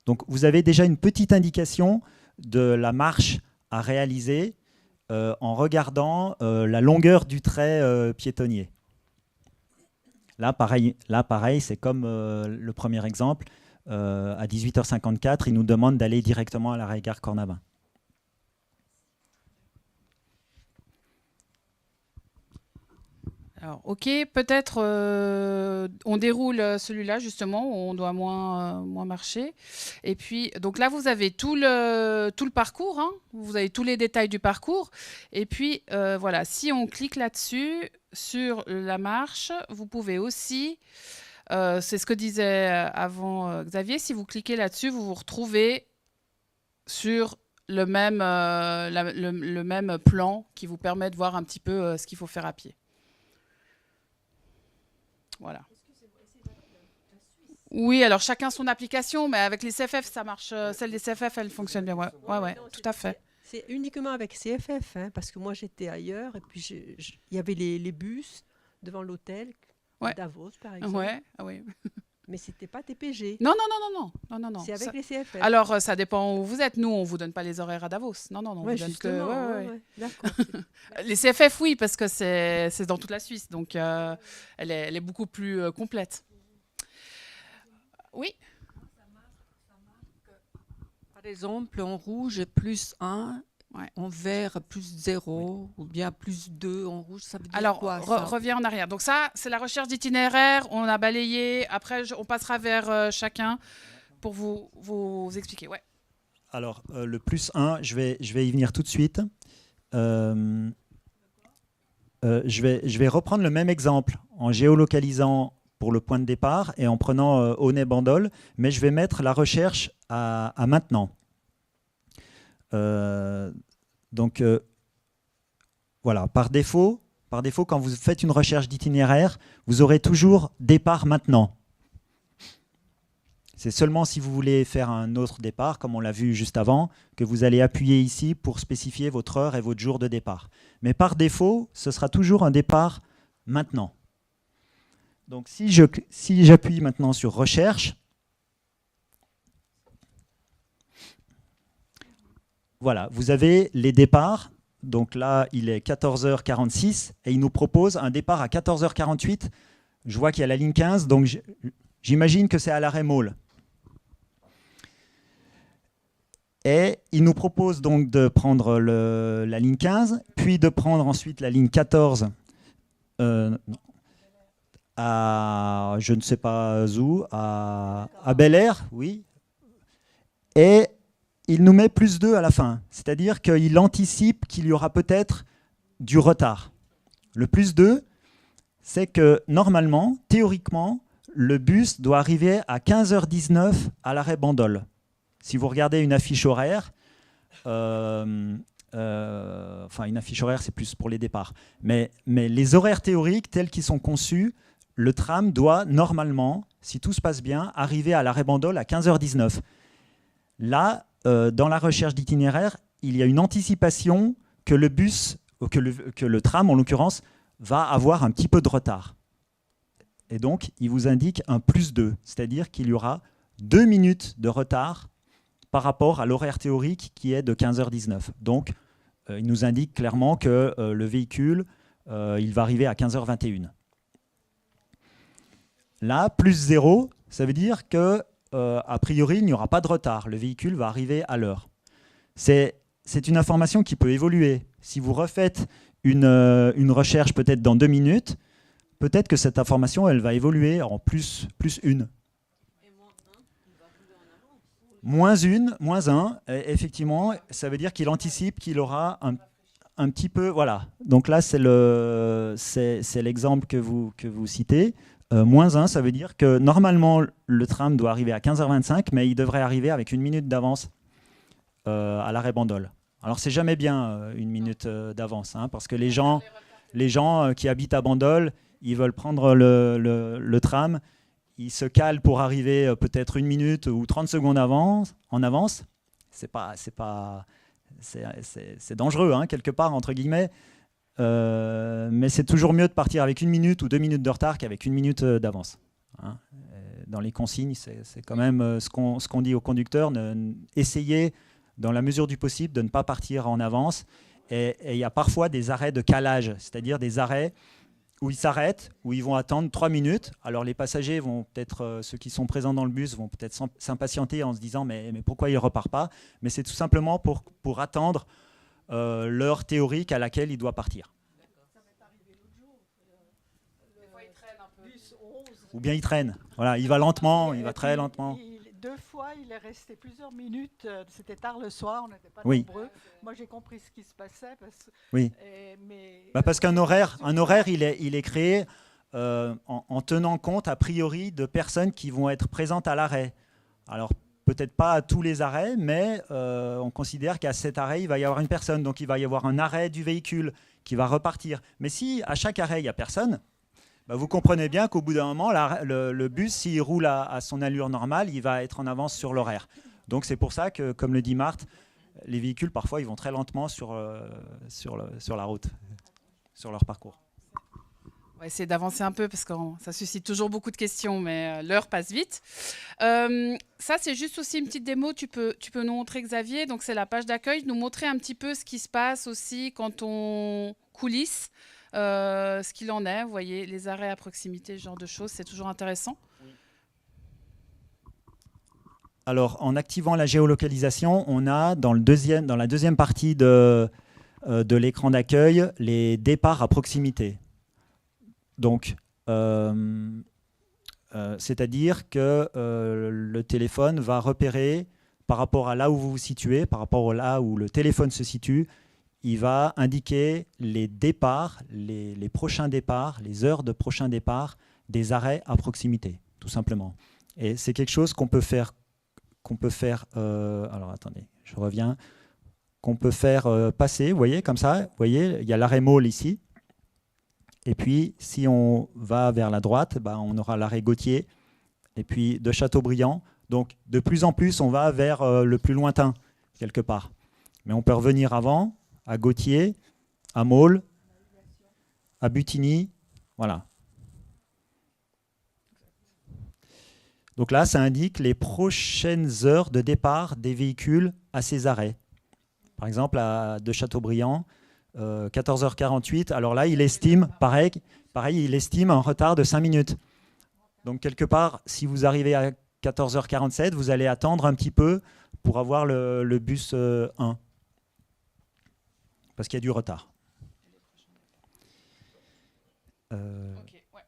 Donc, vous avez déjà une petite indication de la marche à réaliser en regardant la longueur du trait piétonnier. Là, pareil, c'est comme le premier exemple. À 18h54, il nous demande d'aller directement à l'arrêt gare Cornavin. Alors, ok, peut-être on déroule celui-là justement où on doit moins marcher. Et puis, donc là, vous avez tout le parcours, hein, vous avez tous les détails du parcours. Et puis, voilà, si on clique là-dessus, sur la marche, vous pouvez aussi, c'est ce que disait avant Xavier, si vous cliquez là-dessus, vous vous retrouvez sur le même plan qui vous permet de voir un petit peu ce qu'il faut faire à pied. Voilà. Oui, alors chacun son application, mais avec les CFF, ça marche. Celle des CFF, elle fonctionne bien. Ouais, ouais, tout à fait. C'est uniquement avec CFF, hein, parce que moi j'étais ailleurs et puis il y avait les bus devant l'hôtel, ouais. Davos par exemple. Ouais, oui. Mais c'était pas TPG. Non. C'est avec les CFF. Alors ça dépend où vous êtes. Nous, on vous donne pas les horaires à Davos. Non, on vous donne que. Ouais. D'accord. Les CFF, oui, parce que c'est dans toute la Suisse, donc elle est beaucoup plus complète. Oui. Par exemple, en rouge, plus 1, ouais. En vert, plus 0, ou bien plus 2 en rouge, ça veut dire alors, quoi ça reviens en arrière. Donc ça, c'est la recherche d'itinéraire. On a balayé. Après, on passera vers chacun pour vous expliquer. Ouais. Alors, le plus 1, je vais y venir tout de suite. Je vais reprendre le même exemple en géolocalisant pour le point de départ et en prenant Aunay-Bandol, mais je vais mettre la recherche à maintenant. Donc, voilà, par défaut, quand vous faites une recherche d'itinéraire, vous aurez toujours départ maintenant. C'est seulement si vous voulez faire un autre départ, comme on l'a vu juste avant, que vous allez appuyer ici pour spécifier votre heure et votre jour de départ. Mais par défaut, ce sera toujours un départ maintenant. Donc si j'appuie maintenant sur recherche, voilà, vous avez les départs. Donc là, il est 14h46 et il nous propose un départ à 14h48. Je vois qu'il y a la ligne 15, donc j'imagine que c'est à l'arrêt Maule. Et il nous propose donc de prendre la ligne 15, puis de prendre ensuite la ligne 14 à, je ne sais pas où, à Bel Air, oui. Et il nous met plus 2 à la fin, c'est-à-dire qu'il anticipe qu'il y aura peut-être du retard. Le plus 2, c'est que normalement, théoriquement, le bus doit arriver à 15h19 à l'arrêt Bandol. Si vous regardez une affiche horaire, enfin une affiche horaire c'est plus pour les départs, mais les horaires théoriques tels qu'ils sont conçus, le tram doit normalement, si tout se passe bien, arriver à l'arrêt Bandol à 15h19. Là, dans la recherche d'itinéraire, il y a une anticipation que le bus, que le tram en l'occurrence, va avoir un petit peu de retard. Et donc, il vous indique un plus 2, c'est-à-dire qu'il y aura 2 minutes de retard par rapport à l'horaire théorique qui est de 15h19. Donc, il nous indique clairement que le véhicule, il va arriver à 15h21. Là, plus 0, ça veut dire que a priori, il n'y aura pas de retard. Le véhicule va arriver à l'heure. C'est une information qui peut évoluer. Si vous refaites une recherche peut-être dans 2 minutes, peut-être que cette information, elle va évoluer en plus 1. Moins 1, effectivement, ça veut dire qu'il anticipe qu'il aura un petit peu... Voilà. Donc là, c'est l'exemple que vous citez. Moins 1, ça veut dire que normalement, le tram doit arriver à 15h25, mais il devrait arriver avec 1 minute d'avance à l'arrêt Bandol. Alors, c'est jamais bien 1 minute d'avance, hein, parce que les gens qui habitent à Bandol, ils veulent prendre le tram, ils se calent pour arriver peut-être 1 minute ou 30 secondes en avance. C'est dangereux, hein, quelque part, entre guillemets. Mais c'est toujours mieux de partir avec 1 minute ou 2 minutes de retard qu'avec 1 minute d'avance. Hein. Dans les consignes, c'est quand même ce qu'on dit aux conducteurs, essayez, dans la mesure du possible, de ne pas partir en avance. Et il y a parfois des arrêts de calage, c'est-à-dire des arrêts où ils s'arrêtent, où ils vont attendre 3 minutes. Alors les passagers vont peut-être, ceux qui sont présents dans le bus, vont peut-être s'impatienter en se disant mais pourquoi il ne repart pas? Mais c'est tout simplement pour attendre l'heure théorique à laquelle il doit partir. Ou bien il traîne. Voilà, il va lentement, il va très lentement. 2 fois, il est resté plusieurs minutes. C'était tard le soir, on n'était pas Oui. nombreux. Moi, j'ai compris ce qui se passait. Oui. Parce qu'un horaire, il est créé en tenant compte, a priori, de personnes qui vont être présentes à l'arrêt. Alors, peut-être pas à tous les arrêts, mais on considère qu'à cet arrêt, il va y avoir une personne. Donc, il va y avoir un arrêt du véhicule qui va repartir. Mais si à chaque arrêt, il n'y a personne, vous comprenez bien qu'au bout d'un moment, le bus, s'il roule à son allure normale, il va être en avance sur l'horaire. Donc, c'est pour ça que, comme le dit Marthe, les véhicules, parfois, ils vont très lentement sur la route, sur leur parcours. On va essayer d'avancer un peu parce que ça suscite toujours beaucoup de questions, mais l'heure passe vite. Ça, c'est juste aussi une petite démo. Tu peux nous montrer, Xavier. Donc, c'est la page d'accueil. Nous montrer un petit peu ce qui se passe aussi quand on coulisse, ce qu'il en est. Vous voyez, les arrêts à proximité, ce genre de choses. C'est toujours intéressant. Alors, en activant la géolocalisation, on a dans la deuxième partie de l'écran d'accueil les départs à proximité. Donc, c'est-à-dire que le téléphone va repérer par rapport à là où vous vous situez, par rapport à là où le téléphone se situe, il va indiquer les départs, les prochains départs, les heures de prochains départs des arrêts à proximité, tout simplement. Et c'est quelque chose qu'on peut faire, alors attendez, je reviens, qu'on peut faire passer, vous voyez, comme ça, vous voyez, il y a l'arrêt Maule ici. Et puis, si on va vers la droite, on aura l'arrêt Gautier, et puis de Châteaubriand. Donc, de plus en plus, on va vers le plus lointain, quelque part. Mais on peut revenir avant, à Gautier, à Maule, à Butigny, voilà. Donc là, ça indique les prochaines heures de départ des véhicules à ces arrêts. Par exemple, de Châteaubriand, 14h48, alors là, il estime, pareil, il estime un retard de 5 minutes. Donc, quelque part, si vous arrivez à 14h47, vous allez attendre un petit peu pour avoir le bus 1. Parce qu'il y a du retard. Okay, ouais.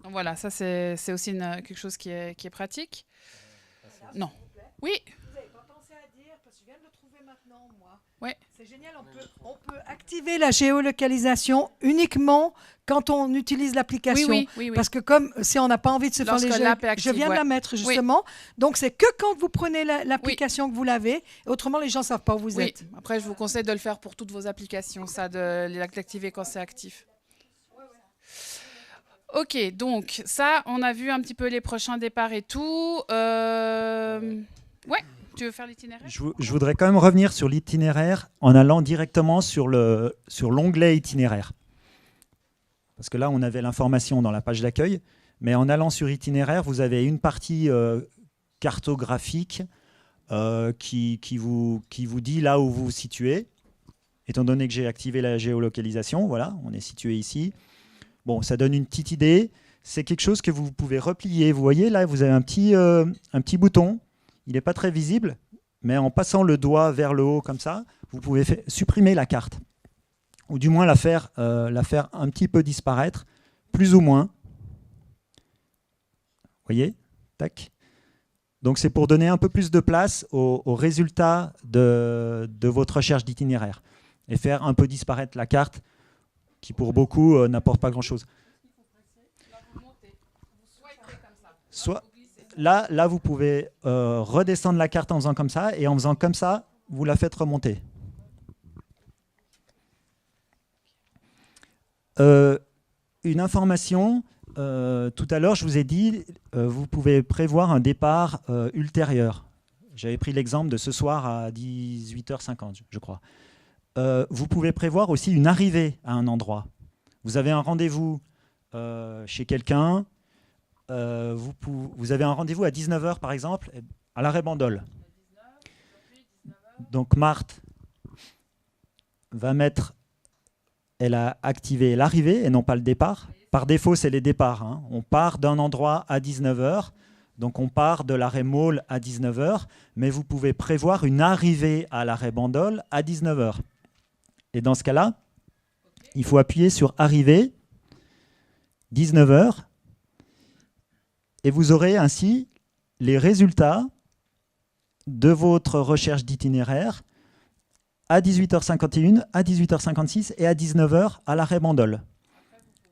Donc voilà, ça, c'est aussi quelque chose qui est pratique. Non. Oui. Vous n'avez pas pensé à dire, parce que je viens de le trouver maintenant, moi. Ouais. C'est génial, on peut activer la géolocalisation uniquement quand on utilise l'application. Oui. Parce que comme si on n'a pas envie de se faire les jeux, je viens de la mettre justement. Donc c'est que quand vous prenez l'application que vous l'avez, autrement les gens ne savent pas où vous êtes. Après, je vous conseille de le faire pour toutes vos applications, ça, de l'activer quand c'est actif. Ok, donc ça, on a vu un petit peu les prochains départs et tout. Ouais. Tu veux faire l'itinéraire ? Je voudrais quand même revenir sur l'itinéraire en allant directement sur l'onglet itinéraire. Parce que là, on avait l'information dans la page d'accueil, mais en allant sur itinéraire, vous avez une partie cartographique qui vous dit là où vous vous situez. Étant donné que j'ai activé la géolocalisation, voilà, on est situé ici. Bon, ça donne une petite idée. c'est quelque chose que vous pouvez replier. Vous voyez, là, vous avez un petit bouton. Il n'est pas très visible, mais en passant le doigt vers le haut comme ça, vous pouvez supprimer la carte. Ou du moins la faire un petit peu disparaître, plus ou moins. Vous voyez? Tac. Donc c'est pour donner un peu plus de place aux résultats de votre recherche d'itinéraire et faire un peu disparaître la carte qui pour beaucoup n'apporte pas grand-chose. Là, vous pouvez redescendre la carte en faisant comme ça, et en faisant comme ça, vous la faites remonter. Une information, tout à l'heure, je vous ai dit, vous pouvez prévoir un départ ultérieur. J'avais pris l'exemple de ce soir à 18h50, je crois. Vous pouvez prévoir aussi une arrivée à un endroit. Vous avez un rendez-vous chez quelqu'un, vous avez un rendez-vous à 19h par exemple, à l'arrêt Bandol. Donc Marthe va mettre, elle a activé l'arrivée et non pas le départ. Par défaut, c'est les départs. Hein. On part d'un endroit à 19h, donc on part de l'arrêt Maule à 19h, mais vous pouvez prévoir une arrivée à l'arrêt Bandol à 19h. Et dans ce cas-là, il faut appuyer sur arrivée, 19h, et vous aurez ainsi les résultats de votre recherche d'itinéraire à 18h51, à 18h56 et à 19h à l'arrêt Bandol.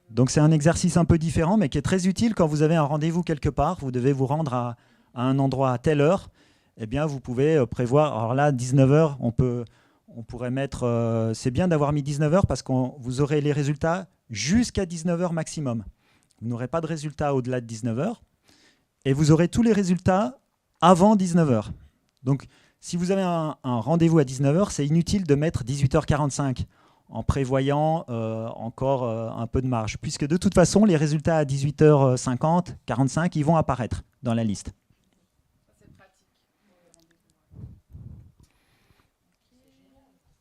Donc c'est un exercice un peu différent, mais qui est très utile quand vous avez un rendez-vous quelque part, vous devez vous rendre à un endroit à telle heure, eh bien vous pouvez prévoir, alors là 19h, on pourrait mettre, c'est bien d'avoir mis 19h parce que vous aurez les résultats jusqu'à 19h maximum. Vous n'aurez pas de résultats au-delà de 19h, et vous aurez tous les résultats avant 19h. Donc si vous avez un rendez-vous à 19h, c'est inutile de mettre 18h45 en prévoyant encore un peu de marge, puisque de toute façon, les résultats à 18h50, 45, ils vont apparaître dans la liste. C'est pratique.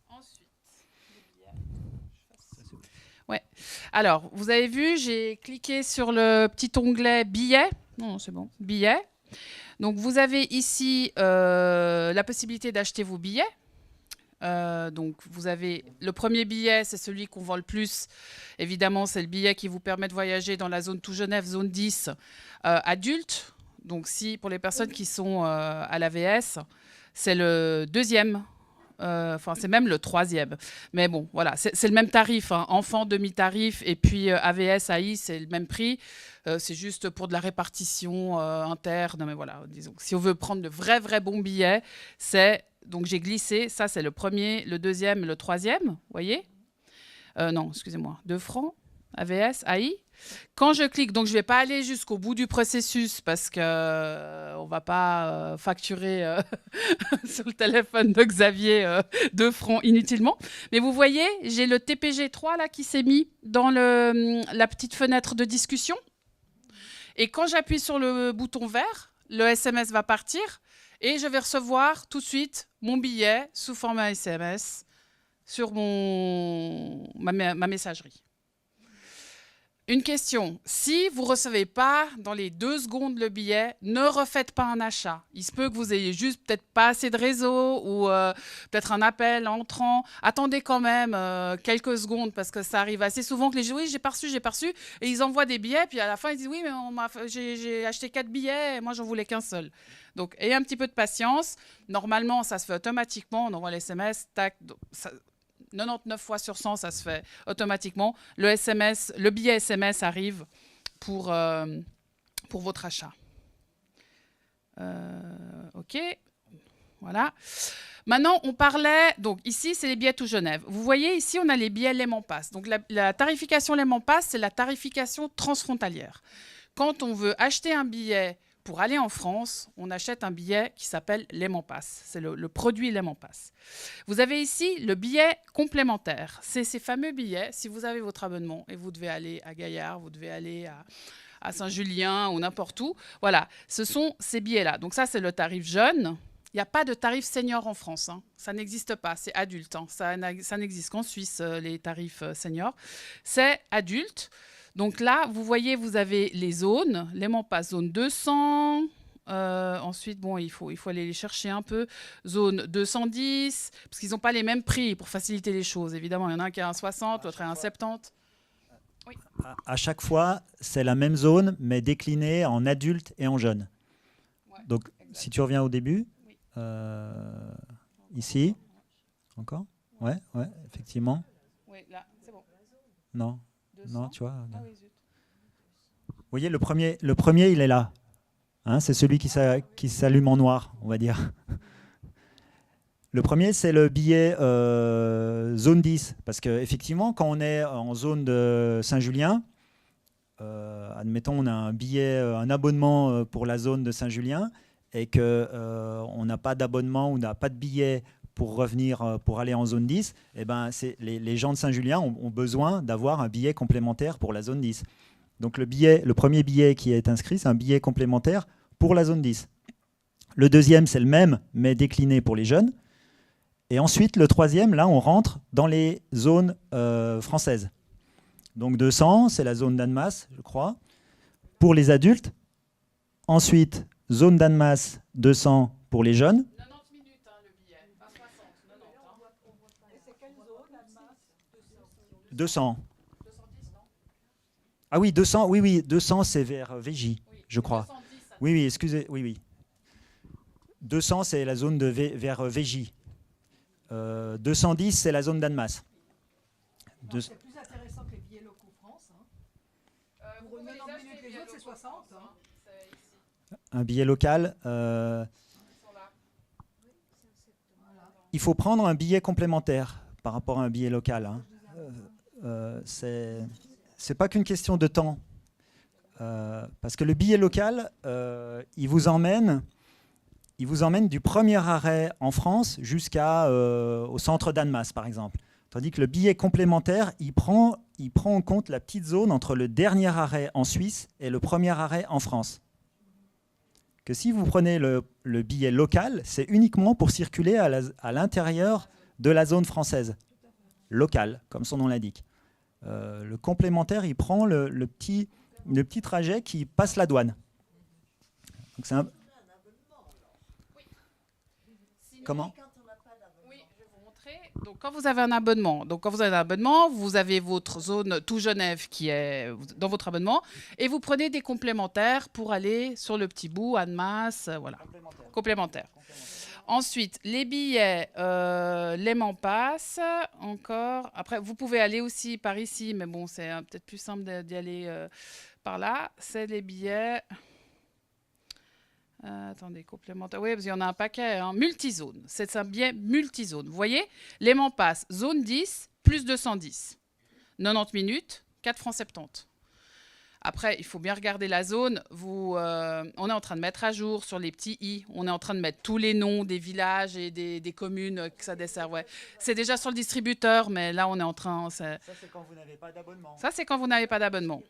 Ensuite, ouais. Alors, vous avez vu, j'ai cliqué sur le petit onglet billets. Non, c'est bon, billets. Donc, vous avez ici la possibilité d'acheter vos billets. Donc, vous avez le premier billet, c'est celui qu'on vend le plus. Évidemment, c'est le billet qui vous permet de voyager dans la zone Tout Genève, zone 10, adulte. Donc, si pour les personnes qui sont à l'AVS, c'est le deuxième. Enfin, c'est même le troisième. Mais bon, voilà, c'est le même tarif. Hein. Enfant, demi-tarif, et puis AVS, AI, c'est le même prix. C'est juste pour de la répartition interne. Mais voilà, disons, si on veut prendre de vrais bons billets, c'est... Donc, j'ai glissé. Ça, c'est le premier, le deuxième, le troisième. Vous voyez? Non, excusez-moi. 2 francs, AVS, AI. Quand je clique, donc je ne vais pas aller jusqu'au bout du processus parce qu'on ne va pas facturer sur le téléphone de Xavier 2 francs inutilement. Mais vous voyez, j'ai le TPG3 là, qui s'est mis dans la petite fenêtre de discussion. Et quand j'appuie sur le bouton vert, le SMS va partir et je vais recevoir tout de suite mon billet sous format SMS sur ma messagerie. Une question, si vous ne recevez pas dans les 2 secondes le billet, ne refaites pas un achat. Il se peut que vous ayez juste peut-être pas assez de réseau ou peut-être un appel entrant. Attendez quand même quelques secondes parce que ça arrive assez souvent que les gens disent oui, j'ai pas reçu. Et ils envoient des billets, puis à la fin ils disent oui, mais j'ai acheté 4 billets et moi j'en voulais qu'un seul. Donc ayez un petit peu de patience. Normalement, ça se fait automatiquement. On envoie les SMS, tac, ça, 99 fois sur 100, ça se fait automatiquement. Le billet SMS arrive pour votre achat. OK. Voilà. Maintenant, on parlait... Donc, ici, c'est les billets Tout Genève. Vous voyez, ici, on a les billets Léman Pass. Donc, la tarification Léman Pass, c'est la tarification transfrontalière. Quand on veut acheter un billet pour aller en France, on achète un billet qui s'appelle Léman Pass. C'est le produit Léman Pass. Vous avez ici le billet complémentaire. C'est ces fameux billets, si vous avez votre abonnement et vous devez aller à Gaillard, vous devez aller à Saint-Julien ou n'importe où. Voilà, ce sont ces billets-là. Donc ça, c'est le tarif jeune. Il n'y a pas de tarif senior en France. Hein. Ça n'existe pas, c'est adulte. Hein. Ça n'existe qu'en Suisse, les tarifs seniors. C'est adulte. Donc là, vous voyez, vous avez les zones. Léman Pass, zone 200. Ensuite, bon, il faut aller les chercher un peu. Zone 210, parce qu'ils n'ont pas les mêmes prix pour faciliter les choses. Évidemment, il y en a un qui a un 60, l'autre a un 70. Oui. À chaque fois, c'est la même zone, mais déclinée en adulte et en jeune. Ouais, donc, exact. Si tu reviens au début, Oui. ici, encore, ouais, effectivement. Oui, là, c'est bon. Non, 200. non, tu vois. Ah oui, zut. Vous voyez, le premier, il est là. Hein, c'est celui qui s'allume en noir, on va dire. Le premier, c'est le billet zone 10. Parce qu'effectivement, quand on est en zone de Saint-Julien, admettons, on a un abonnement pour la zone de Saint-Julien et qu'on n'a pas d'abonnement ou n'a pas de billet pour revenir, pour aller en zone 10, eh ben, les gens de Saint-Julien ont besoin d'avoir un billet complémentaire pour la zone 10. Donc le premier billet qui est inscrit, c'est un billet complémentaire pour la zone 10. Le deuxième, c'est le même, mais décliné pour les jeunes. Et ensuite, le troisième, là, on rentre dans les zones françaises. Donc 200, c'est la zone d'Annemasse, je crois, pour les adultes. Ensuite, zone d'Annemasse, 200 pour les jeunes. 90 minutes, hein, le billet, pas 60, 90. Et c'est quelle zone, Annemasse? 200. 210, non? Ah oui, 200, oui, 200, c'est vers Végy, Oui, je crois. 210, ça Oui, excusez, oui. 200, c'est la zone vers Végy. 210, c'est la zone d'Annemasse. C'est plus intéressant que les billets locaux France. Hein. vous Pour pouvez les 90 acheter, minutes, les les autres, c'est locaux 60. France, Hein. c'est ici. Un billet local. Ils sont là. Il faut prendre un billet complémentaire par rapport à un billet local. Hein. C'est pas qu'une question de temps. Parce que le billet local, il vous emmène du premier arrêt en France jusqu'au centre d'Annemasse, par exemple. Tandis que le billet complémentaire, il prend en compte la petite zone entre le dernier arrêt en Suisse et le premier arrêt en France. Que si vous prenez le billet local, c'est uniquement pour circuler à l'intérieur de la zone française. Locale, comme son nom l'indique. Le complémentaire, il prend le petit trajet qui passe la douane. Donc c'est un... Comment ? Oui, je vais vous montrer. Donc, quand vous avez un abonnement, vous avez votre zone tout Genève qui est dans votre abonnement et vous prenez des complémentaires pour aller sur le petit bout, Annemasse, voilà. Complémentaire. Ensuite, les billets, Léman Pass, encore. Après, vous pouvez aller aussi par ici, mais bon, c'est peut-être plus simple d'y aller par là. C'est les billets... attendez, complémentaire. Oui, parce qu'il y en a un paquet. Hein. Multizone. C'est un billet multizone. Vous voyez, Léman Pass, zone 10, plus 210. 90 minutes, 4 francs 70. Après, il faut bien regarder la zone. On est en train de mettre à jour sur les petits i. On est en train de mettre tous les noms des villages et des communes que ça dessert. Ouais. C'est déjà sur le distributeur, mais là, on est en train... Ça, c'est quand vous n'avez pas d'abonnement. Ça, c'est quand vous n'avez pas d'abonnement.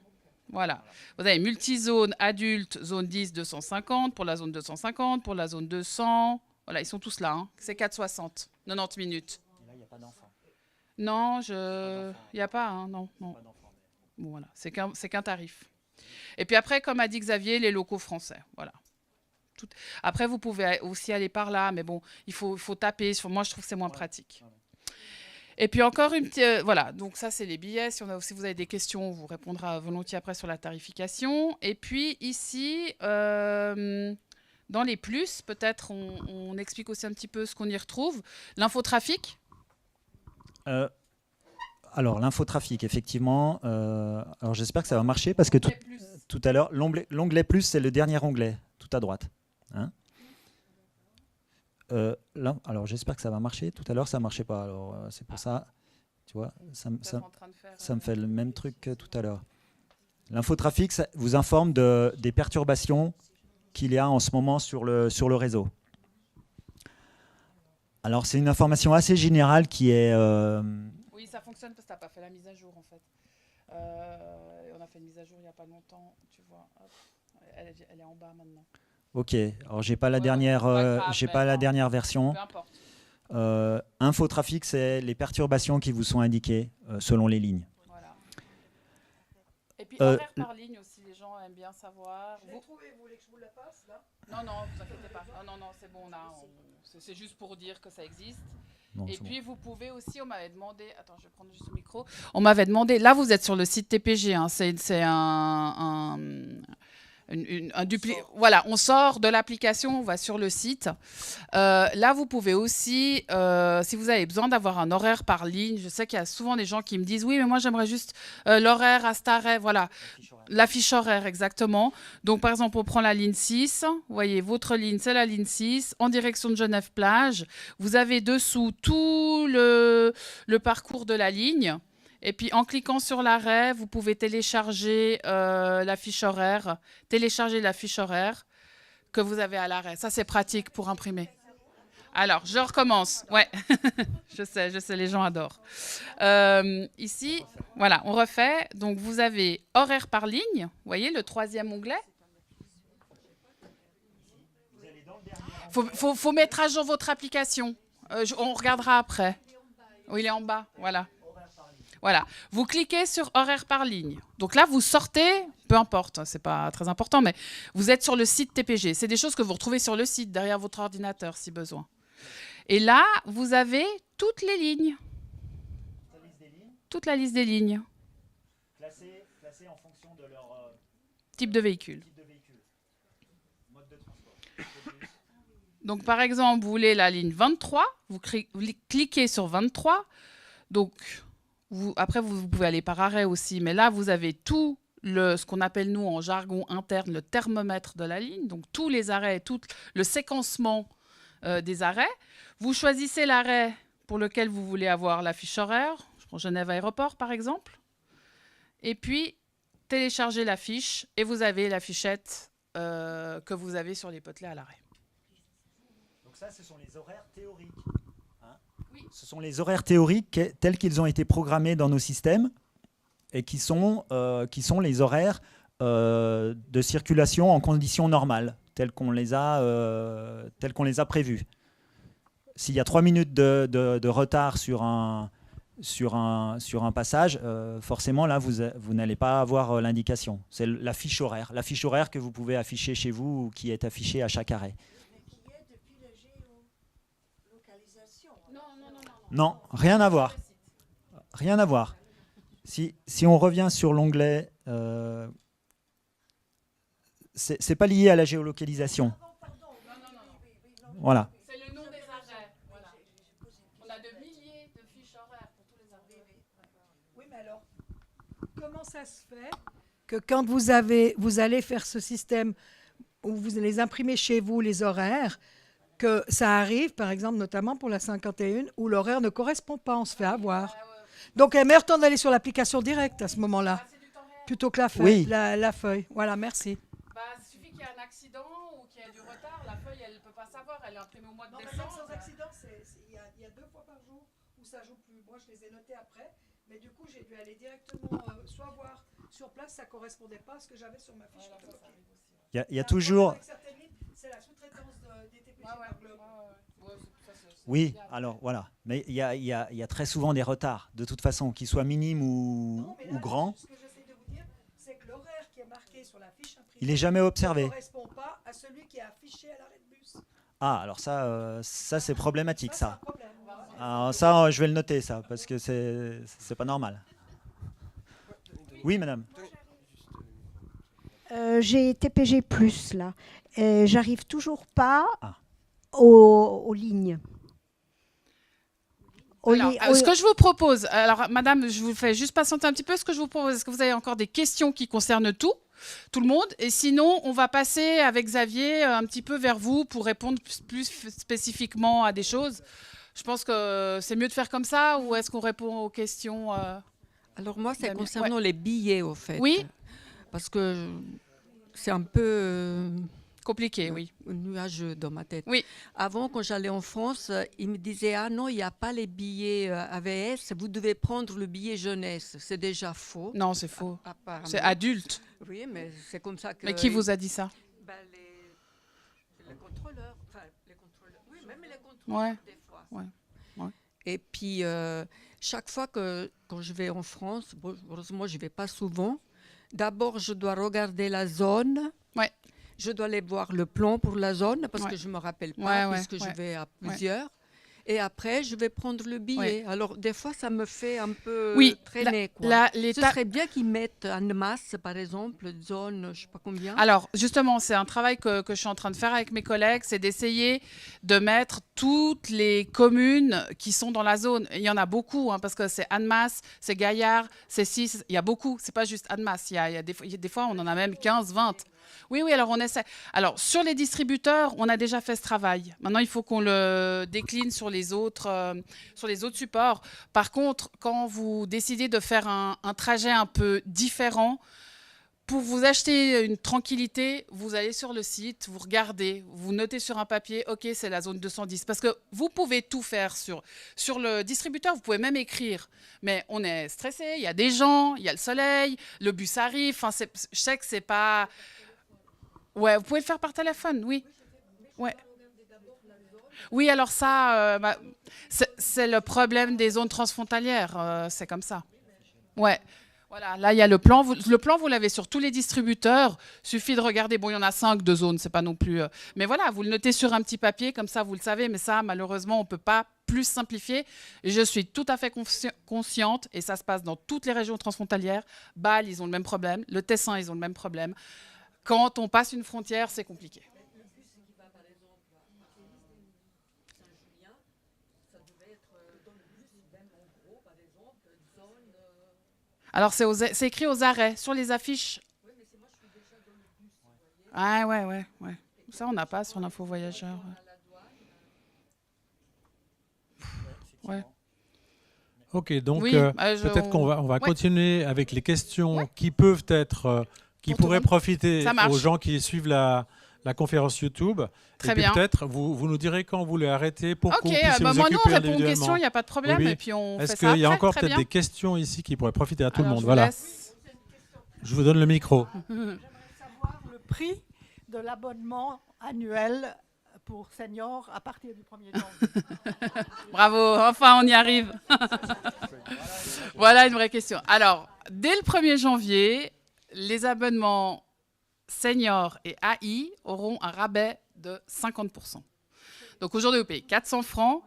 Voilà. Vous avez multizone adulte, zone 10, 250, pour la zone 250, pour la zone 200. Voilà, ils sont tous là. Hein. C'est 4,60, 90 minutes. Et là, il n'y a pas d'enfant. Non, il n'y a pas, hein, non. Bon, voilà, c'est qu'un tarif. Et puis après, comme a dit Xavier, les locaux français. Voilà. Après, vous pouvez aussi aller par là, mais bon, il faut taper. Moi, je trouve que c'est moins pratique. Et puis encore une petite... voilà, donc ça, c'est les billets. Si vous avez des questions, on vous répondra volontiers après sur la tarification. Et puis ici, dans les plus, peut-être, on explique aussi un petit peu ce qu'on y retrouve. L'infotrafic. Alors, l'infotrafic, effectivement. Alors, j'espère que ça va marcher parce que tout à l'heure, l'onglet plus, c'est le dernier onglet, tout à droite. Hein, là, alors, j'espère que ça va marcher. Tout à l'heure, ça ne marchait pas. Alors, c'est pour ça, tu vois, ça me fait le même truc que tout à l'heure. L'infotrafic, ça vous informe des perturbations qu'il y a en ce moment sur le réseau. Alors, c'est une information assez générale qui est... Oui, ça fonctionne parce que tu n'as pas fait la mise à jour, en fait. On a fait une mise à jour il n'y a pas longtemps, tu vois. Hop. Elle est en bas maintenant. Ok, alors j'ai pas la dernière, dernière version. Peu importe. Infotrafic, c'est les perturbations qui vous sont indiquées selon les lignes. Voilà. Et puis Euh, horaire par ligne aussi, les gens aiment bien savoir. Je l'ai trouvé, vous voulez que je vous la passe là? Non, non, vous inquiétez pas. Non, c'est bon, c'est juste pour dire que ça existe. Non, Et c'est puis vous pouvez aussi, on m'avait demandé, attends, je vais prendre juste le micro. On m'avait demandé, là vous êtes sur le site TPG, hein, c'est voilà, on sort de l'application, on va sur le site. Là, vous pouvez aussi, si vous avez besoin d'avoir un horaire par ligne, je sais qu'il y a souvent des gens qui me disent, oui, mais moi j'aimerais juste l'horaire à cet arrêt, voilà. La fiche horaire, exactement. Donc, par exemple, on prend la ligne 6. Vous voyez, votre ligne, c'est la ligne 6, en direction de Genève-Plage. Vous avez dessous tout le parcours de la ligne. Et puis, en cliquant sur l'arrêt, vous pouvez télécharger la fiche horaire. Télécharger la fiche horaire que vous avez à l'arrêt. Ça, c'est pratique pour imprimer. Alors, je recommence. Ouais, je sais, les gens adorent. Ici, voilà, on refait. Donc, vous avez horaire par ligne. Vous voyez, le 3e onglet. Faut mettre à jour votre application. On regardera après. Oui, il est en bas. Voilà. Voilà. Vous cliquez sur horaire par ligne. Donc là, vous sortez, peu importe, c'est pas très important, mais vous êtes sur le site TPG. C'est des choses que vous retrouvez sur le site, derrière votre ordinateur, si besoin. Et là, vous avez toutes les lignes. Toute la liste des lignes. Classées en fonction de leur type de véhicule. Mode de transport. Donc, par exemple, vous voulez la ligne 23. Vous cliquez sur 23. Donc, après, vous pouvez aller par arrêt aussi. Mais là, vous avez tout ce qu'on appelle, nous, en jargon interne, le thermomètre de la ligne. Donc, tous les arrêts, tout le séquencement des arrêts. Vous choisissez l'arrêt pour lequel vous voulez avoir la fiche horaire. Je prends Genève Aéroport, par exemple. Et puis, téléchargez la fiche et vous avez la fichette que vous avez sur les potelets à l'arrêt. Donc ça, ce sont les horaires théoriques. Hein, oui. Ce sont les horaires théoriques tels qu'ils ont été programmés dans nos systèmes et qui sont les horaires de circulation en conditions normales, tels qu'on les a prévus. S'il y a 3 minutes de retard sur un passage, forcément, là, vous n'allez pas avoir l'indication. C'est la fiche horaire que vous pouvez afficher chez vous ou qui est affichée à chaque arrêt. Mais qui est depuis la géolocalisation. Non, rien à voir. Rien à voir. Si on revient sur l'onglet, c'est pas lié à la géolocalisation. Voilà. C'est le nom des arrêts. Voilà. On a de milliers de fiches horaires pour tous les arrêts. Oui, mais alors, comment ça se fait que quand vous allez faire ce système où vous les imprimez chez vous, les horaires, que ça arrive, par exemple, notamment pour la 51, où l'horaire ne correspond pas, on se fait avoir. Donc, il y a meilleur temps d'aller sur l'application directe à ce moment-là, plutôt que la feuille. Oui. La feuille. Voilà, merci. Il suffit qu'il y ait un accident ou qu'il y ait du retard. La feuille, elle ne peut pas savoir. Elle est imprimée au mois de décembre. Sans accident, il y a 2 fois par jour où ça joue plus. Moi, je les ai notés après, mais du coup, j'ai dû aller directement soit voir sur place, ça ne correspondait pas à ce que j'avais sur ma fiche. Il y a toujours... C'est la sous-traitance des TPG par Globe. Oui, alors voilà. Mais il y a très souvent des retards, de toute façon, qu'ils soient minimes ou grands. Ce que j'essaie de vous dire, c'est que l'horaire qui est marqué sur la fiche imprimée Il n'est jamais observé. ne correspond pas à celui qui est affiché à l'arrêt de bus. Ah, alors ça c'est problématique, ça. C'est un problème. Alors ça, je vais le noter, ça, parce que c'est pas normal. Oui, madame. J'ai TPG+, là. J'arrive toujours pas Ah. aux lignes. Alors, ce que je vous propose, alors madame, je vous fais juste patienter un petit peu. Ce que je vous propose, est-ce que vous avez encore des questions qui concernent tout le monde? Et sinon, on va passer avec Xavier un petit peu vers vous pour répondre plus spécifiquement à des choses. Je pense que c'est mieux de faire comme ça, ou est-ce qu'on répond aux questions Alors moi, c'est concernant les billets, au fait. Oui. Parce que c'est un peu... compliqué, oui. Nuageux dans ma tête. Oui. Avant, quand j'allais en France, ils me disaient « Ah non, il n'y a pas les billets AVS, vous devez prendre le billet jeunesse. » C'est déjà faux. Non, c'est faux. Apparemment. C'est adulte. Oui, mais c'est comme ça que... Mais qui vous a dit ça? Les contrôleurs. Enfin, les contrôleurs. Oui, même les contrôleurs, des fois. Ouais. Et puis, chaque fois quand je vais en France, bon, heureusement, je ne vais pas souvent, D'abord, je dois regarder la zone. Ouais. Je dois aller voir le plan pour la zone parce Ouais. que je ne me rappelle pas puisque je vais à plusieurs. Et après, je vais prendre le billet. Alors, des fois, ça me fait un peu traîner. Ce serait bien qu'ils mettent en masse, par exemple, zone, je ne sais pas combien. Alors, justement, c'est un travail que je suis en train de faire avec mes collègues, c'est d'essayer de mettre toutes les communes qui sont dans la zone. Il y en a beaucoup, parce que c'est Annemasse, c'est Gaillard, c'est 6, il y a beaucoup. Ce n'est pas juste Annemasse, il y a des fois, on en a même 15, 20. Oui, alors on essaie. Alors, sur les distributeurs, on a déjà fait ce travail. Maintenant, il faut qu'on le décline sur les autres supports. Par contre, quand vous décidez de faire un trajet un peu différent, pour vous acheter une tranquillité, vous allez sur le site, vous regardez, vous notez sur un papier, OK, c'est la zone 210. Parce que vous pouvez tout faire sur le distributeur, vous pouvez même écrire. Mais on est stressé, il y a des gens, il y a le soleil, le bus arrive. Enfin, je sais que c'est pas... Ouais, vous pouvez le faire par téléphone, oui. Ouais. Oui, alors ça, c'est le problème des zones transfrontalières, c'est comme ça. Ouais. Voilà, là, il y a le plan. Le plan, vous l'avez sur tous les distributeurs. Suffit de regarder. Bon, il y en a 5 de zones, c'est pas non plus... Mais voilà, vous le notez sur un petit papier, comme ça, vous le savez. Mais ça, malheureusement, on ne peut pas plus simplifier. Et je suis tout à fait consciente, et ça se passe dans toutes les régions transfrontalières. Bâle, ils ont le même problème. Le Tessin, ils ont le même problème. Quand on passe une frontière, c'est compliqué. Le bus qui va, par exemple, à Saint-Julien, ça devait être dans le bus, même en gros, par exemple, zone... Alors, c'est écrit aux arrêts, sur les affiches. Oui, mais moi, je suis déjà dans le bus, vous voyez. Ouais. Ça, on n'a pas sur l'info voyageur. Ouais. Ok, donc Oui, peut-être qu'on va continuer avec les questions qui peuvent être... qui pourraient profiter aux gens qui suivent la conférence YouTube. Très et puis bien. Peut-être, vous nous direz quand vous les arrêtez pour qu'on puisse vous moi, occuper nous, on répond aux individuellement. questions, il n'y a pas de problème. Oui. Et puis on fait Est-ce ça qu'il y a après, encore très peut-être bien. des questions ici qui pourraient profiter à tout Alors, le monde? je vous Voilà. laisse. Je vous donne le micro. J'aimerais savoir le prix de l'abonnement annuel pour seniors à partir du 1er janvier. Bravo, enfin on y arrive. Voilà une vraie question. Alors, dès le 1er janvier, les abonnements seniors et AI auront un rabais de 50%. Donc aujourd'hui, vous payez 400 francs,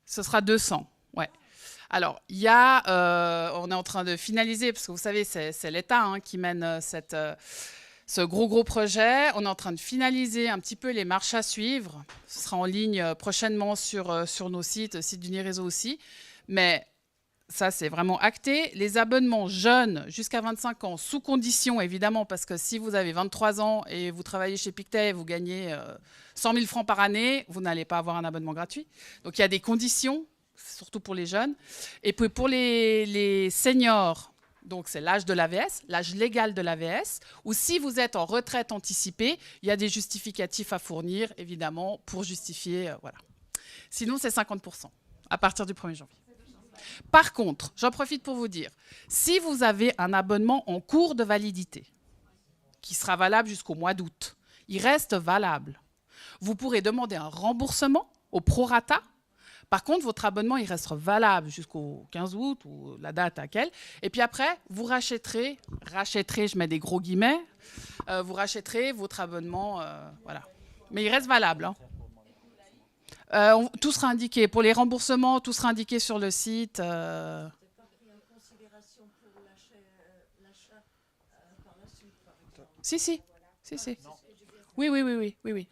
ce sera 200. Ouais. Alors, il y a, on est en train de finaliser, parce que vous savez, c'est l'État qui mène ce gros projet. On est en train de finaliser un petit peu les marches à suivre. Ce sera en ligne prochainement sur nos sites, site d'Uniréseau aussi. Mais ça, c'est vraiment acté. Les abonnements jeunes jusqu'à 25 ans, sous condition évidemment, parce que si vous avez 23 ans et vous travaillez chez Pictet et vous gagnez 100 000 francs par année, vous n'allez pas avoir un abonnement gratuit. Donc il y a des conditions, surtout pour les jeunes. Et puis pour les seniors, donc c'est l'âge de l'AVS, l'âge légal de l'AVS, ou si vous êtes en retraite anticipée, il y a des justificatifs à fournir, évidemment, pour justifier. Voilà. Sinon, c'est 50% à partir du 1er janvier. Par contre, j'en profite pour vous dire, si vous avez un abonnement en cours de validité, qui sera valable jusqu'au mois d'août, il reste valable. Vous pourrez demander un remboursement au prorata. Par contre, votre abonnement, il reste valable jusqu'au 15 août ou la date à laquelle. Et puis après, vous rachèterez, je mets des gros guillemets, vous rachèterez votre abonnement, voilà. Mais il reste valable. Tout sera indiqué. Pour les remboursements, tout sera indiqué sur le site. Si. Oui.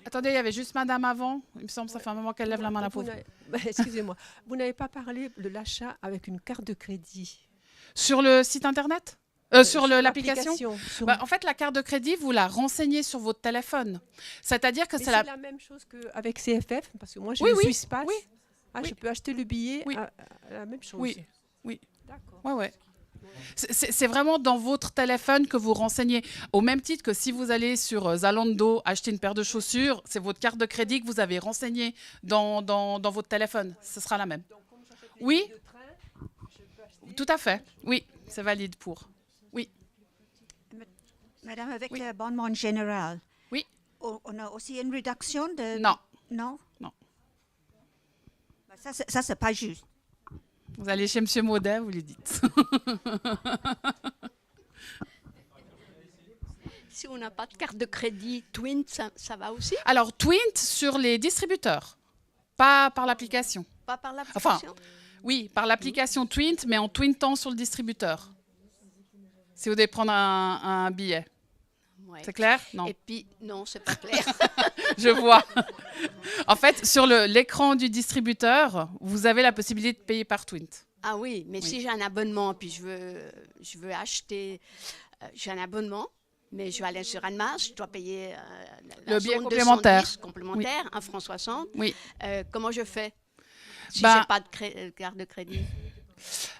Attendez, il y avait juste madame avant. Il me semble que ça fait un moment qu'elle lève la main à la pauvre. Excusez-moi. Vous n'avez pas parlé de l'achat avec une carte de crédit? Sur le site internet? Sur l'application. En fait, la carte de crédit, vous la renseignez sur votre téléphone. C'est-à-dire que c'est la même chose qu'avec CFF, parce que moi j'ai le Swisspass. Je peux acheter le billet à la même chose. Oui. D'accord. Ouais. C'est vraiment dans votre téléphone que vous renseignez. Au même titre que si vous allez sur Zalando acheter une paire de chaussures, c'est votre carte de crédit que vous avez renseignée dans votre téléphone. Ce sera la même. Oui. Tout à fait. Oui, c'est valide pour. Oui. Madame, avec l'abonnement général, oui. On a aussi une réduction de... Non. Non? Non. Ça, c'est pas juste. Vous allez chez Monsieur Maudet, vous lui dites. Si on n'a pas de carte de crédit Twint, ça va aussi? Alors, Twint sur les distributeurs, pas par l'application. Pas par l'application? Enfin, oui, par l'application Twint, mais en twintant sur le distributeur. Si vous devez prendre un billet. Ouais. C'est clair? Non. Et puis, non, c'est pas clair. Je vois. En fait, sur l'écran du distributeur, vous avez la possibilité de payer par Twint. Ah oui, mais si j'ai un abonnement, puis je veux acheter, j'ai un abonnement, mais je vais aller sur Annemasse, je dois payer le billet complémentaire. 210 complémentaire, Oui. 1,60 €. Oui. Comment je fais si j'ai pas de carte de crédit?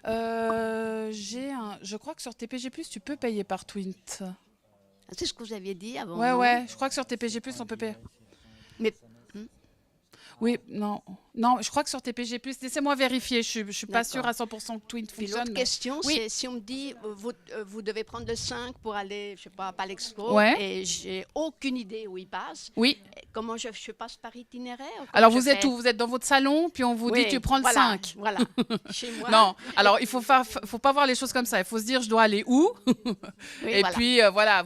Je crois que sur TPG+, tu peux payer par Twint. C'est ce que vous aviez dit avant. Ouais, non? ouais, je crois que sur TPG+, on peut payer. Mais oui, non, je crois que sur TPG+, laissez-moi vérifier, je suis pas sûre à 100% que Twint Puis fonctionne. l'autre question, c'est si on me dit, vous devez prendre le 5 pour aller, je sais pas, à Palexpo, Ouais. et j'ai aucune idée où il passe. Oui. Comment je passe par itinéraire? Alors vous êtes où? Vous êtes dans votre salon, puis on vous dit tu prends le 5. Voilà, chez moi. Non, alors il faut pas voir les choses comme ça. Il faut se dire je dois aller où? Et voilà. puis voilà,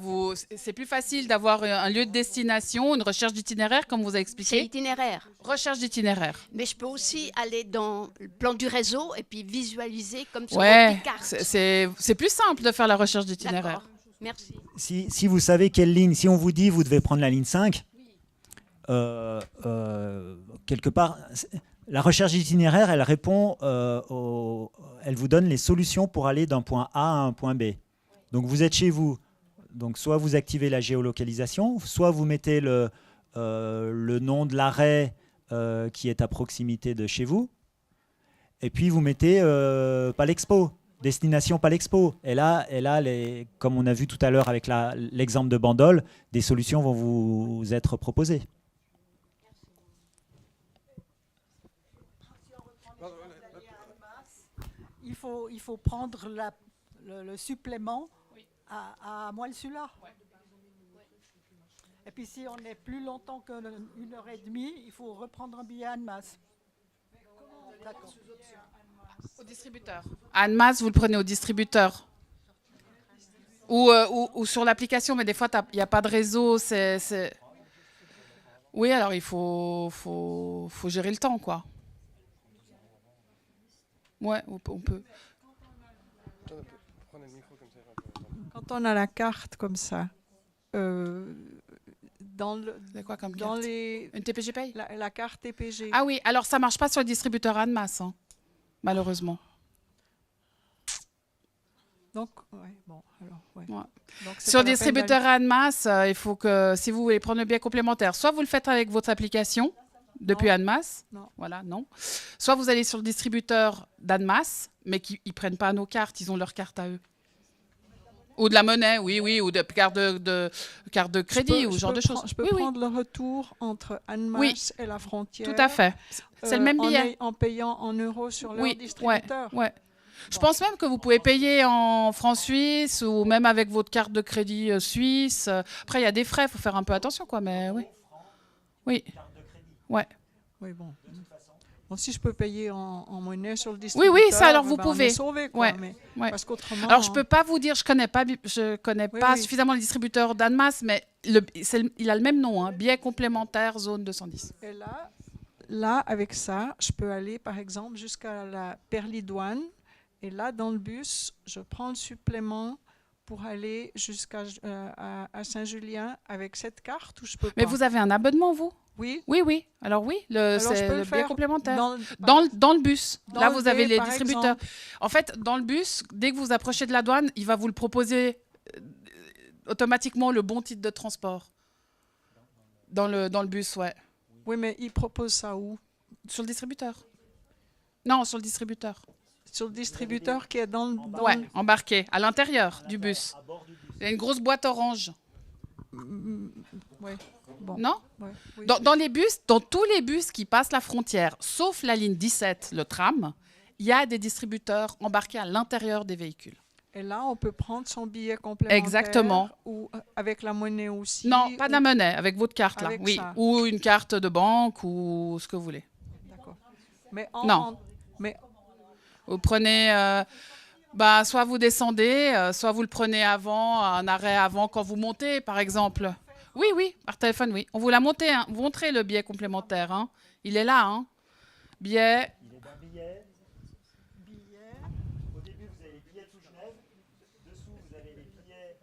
c'est plus facile d'avoir un lieu de destination, une recherche d'itinéraire comme vous avez expliqué. C'est itinéraire. Recherche d'itinéraire. Mais je peux aussi aller dans le plan du réseau et puis visualiser comme sur Ouais, une petite carte. c'est plus simple de faire la recherche d'itinéraire. D'accord, merci. Si vous savez quelle ligne, si on vous dit vous devez prendre la ligne 5, quelque part, la recherche d'itinéraire, elle répond, elle vous donne les solutions pour aller d'un point A à un point B. Donc vous êtes chez vous, donc soit vous activez la géolocalisation, soit vous mettez le nom de l'arrêt qui est à proximité de chez vous, et puis vous mettez Palexpo, destination Palexpo. Et là comme on a vu tout à l'heure avec l'exemple de Bandol, des solutions vont vous être proposées. Il faut prendre le supplément à Moelle-sur-la. Et puis si on est plus longtemps qu'une heure et demie, il faut reprendre un billet à Annemasse. D'accord. Au distributeur. Annemasse, vous le prenez au distributeur. Ou sur l'application, mais des fois, il n'y a pas de réseau. Oui, alors il faut gérer le temps, quoi. Ouais, on peut. Quand on a la carte comme ça, C'est quoi comme dans carte? les Une TPG Pay? la carte TPG. Ah oui, alors ça marche pas sur le distributeur Annemasse, hein, malheureusement. Donc, ouais, bon, alors, ouais. Ouais. Donc, c'est Sur pas le la peine distributeur Annemasse, il faut que, si vous voulez prendre le billet complémentaire, soit vous le faites avec votre application depuis Annemasse, Non. voilà, non. Soit vous allez sur le distributeur d'Annemasse, mais ils prennent pas nos cartes, ils ont leur carte à eux. Ou de la monnaie, oui, ou de carte de crédit, ou ce genre de choses. Je peux prendre le retour entre Annemasse et la frontière. Tout à fait. C'est le même billet. En payant en euros sur leur distributeur. Ouais. Je pense même que vous pouvez payer en francs suisses ou même avec votre carte de crédit suisse. Après, il y a des frais, il faut faire un peu attention, quoi, mais oui. Oui. Ouais. Oui, bon. Bon, si je peux payer en monnaie sur le distributeur, Oui, ça, alors vous on est pouvez. sauvé, quoi, Ouais, mais ouais. parce qu'autrement... Alors, je peux pas vous dire, je connais pas suffisamment le distributeur d'Annemasse, mais il a le même nom, hein, billet complémentaire zone 210. Et là, avec ça, je peux aller, par exemple, jusqu'à la Perlidoine. Et là, dans le bus, je prends le supplément pour aller jusqu'à à Saint-Julien avec cette carte ou je peux pas. Mais vous avez un abonnement, vous? Oui. Oui. Alors oui, c'est le billet complémentaire. Dans le bus. Là, vous avez les distributeurs. En fait, dans le bus, dès que vous approchez de la douane, il va vous le proposer automatiquement le bon titre de transport. Dans le bus, ouais. Oui, mais il propose ça où? Sur le distributeur. Non, sur le distributeur. Sur le distributeur qui est dans ouais, embarqué, à l'intérieur du bus. Il y a une grosse boîte orange. Ouais. Bon. Non? Ouais, oui. Dans tous les bus qui passent la frontière, sauf la ligne 17, le tram, il y a des distributeurs embarqués à l'intérieur des véhicules. Et là, on peut prendre son billet complémentaire. Exactement. Ou avec la monnaie aussi. Non, pas de la monnaie, avec votre carte là. Oui. Ça. Ou une carte de banque ou ce que vous voulez. D'accord. Mais Vous prenez, soit vous descendez, soit vous le prenez avant, un arrêt avant quand vous montez, par exemple. Oui, par téléphone, oui. On vous l'a monté, hein. Vous montrez le billet complémentaire. Hein. Il est là, hein. Billet. Il est d'un billet. Au début, vous avez les billets tout Genève. Dessous, vous avez les billets.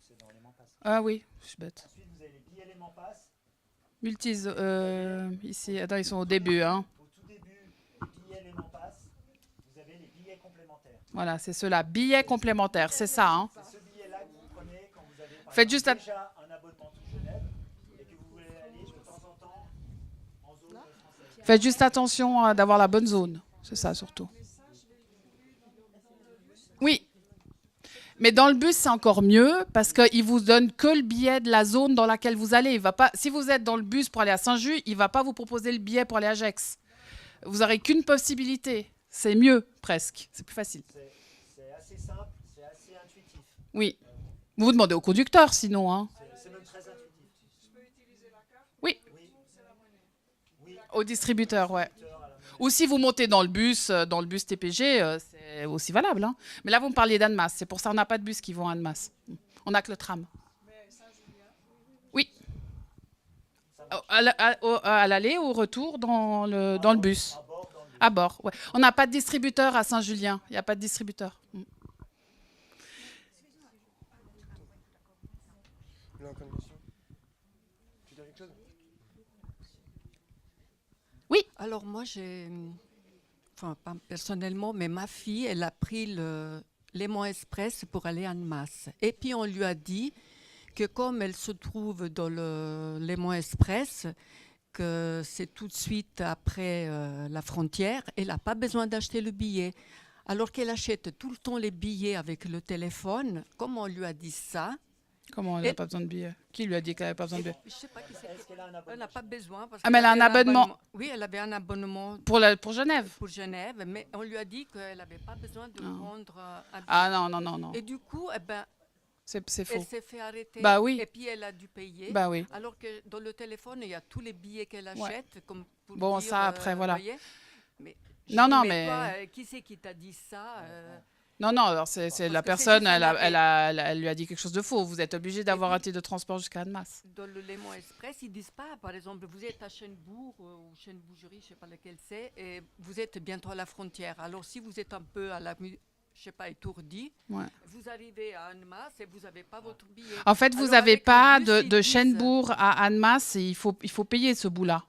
C'est dans les Mampass. Ah oui, je suis bête. Ensuite, vous avez les billets les Mampass. Multis, ici, attends, ils sont au début. Hein. Au tout début, les billets les Mampass. Vous avez les billets complémentaires. Voilà, c'est ceux-là. Billets complémentaires, c'est ça. Hein. C'est ce billet-là que vous prenez quand vous avez Faites juste déjà un abonnement tout Genève et que vous voulez aller de temps en temps en zone française. Faites juste attention d'avoir la bonne zone. C'est ça, surtout. Oui. Mais dans le bus, c'est encore mieux parce qu'il vous donne que le billet de la zone dans laquelle vous allez. Il va pas, si vous êtes dans le bus pour aller à Saint-Just, il ne va pas vous proposer le billet pour aller à Gex. Vous n'aurez qu'une possibilité. C'est mieux, presque. C'est plus facile. C'est assez simple, c'est assez intuitif. Oui. Vous demandez au conducteur, sinon. Hein. C'est même très intuitif. Je peux utiliser la carte? Oui. C'est la monnaie. Oui. Au distributeur, ouais. Ou si vous montez dans le bus TPG, c'est aussi valable. Hein. Mais là, vous me parliez d'Annemasse. C'est pour ça qu'on n'a pas de bus qui vont à Annemasse. On n'a que le tram. Mais Saint-Julien? Oui. À l'aller ou au retour dans le bus. À bord, ouais. On n'a pas de distributeur à Saint-Julien. Il n'y a pas de distributeur. Là, encore une question. Tu dis quelque chose? Oui. Alors moi, enfin pas personnellement, mais ma fille, elle a pris le Léman Express pour aller à Annemasse. Et puis on lui a dit que comme elle se trouve dans le Léman Express, que c'est tout de suite après la frontière, elle n'a pas besoin d'acheter le billet. Alors qu'elle achète tout le temps les billets avec le téléphone, comme on lui a dit ça. Comment elle n'a pas besoin de billet? Qui lui a dit qu'elle n'avait pas besoin de billet? Je ne sais pas qui c'est. Elle n'a pas besoin. Parce mais elle a un abonnement. Oui, elle avait un abonnement. Pour Genève? Pour Genève, mais on lui a dit qu'elle n'avait pas besoin de prendre un billet. Ah non. Et du coup, c'est faux. Elle s'est fait arrêter. Bah oui. Et puis elle a dû payer. Bah oui. Alors que dans le téléphone, il y a tous les billets qu'elle achète. Ouais. Comme pour bon, dire, ça après, voilà. Mais mais... Toi, qui c'est qui t'a dit ça Non, alors c'est la personne, elle lui a dit quelque chose de faux. Vous êtes obligé d'avoir un titre de transport jusqu'à Annemasse. Dans le Léman Express, ils ne disent pas, par exemple, vous êtes à Chênebourg ou Chêne-Bougerie, je ne sais pas laquelle c'est, et vous êtes bientôt à la frontière. Alors si vous êtes un peu étourdi, vous arrivez à Annemasse et vous n'avez pas votre billet. En fait, vous n'avez pas de Chênebourg à Annemasse et il faut payer ce bout-là.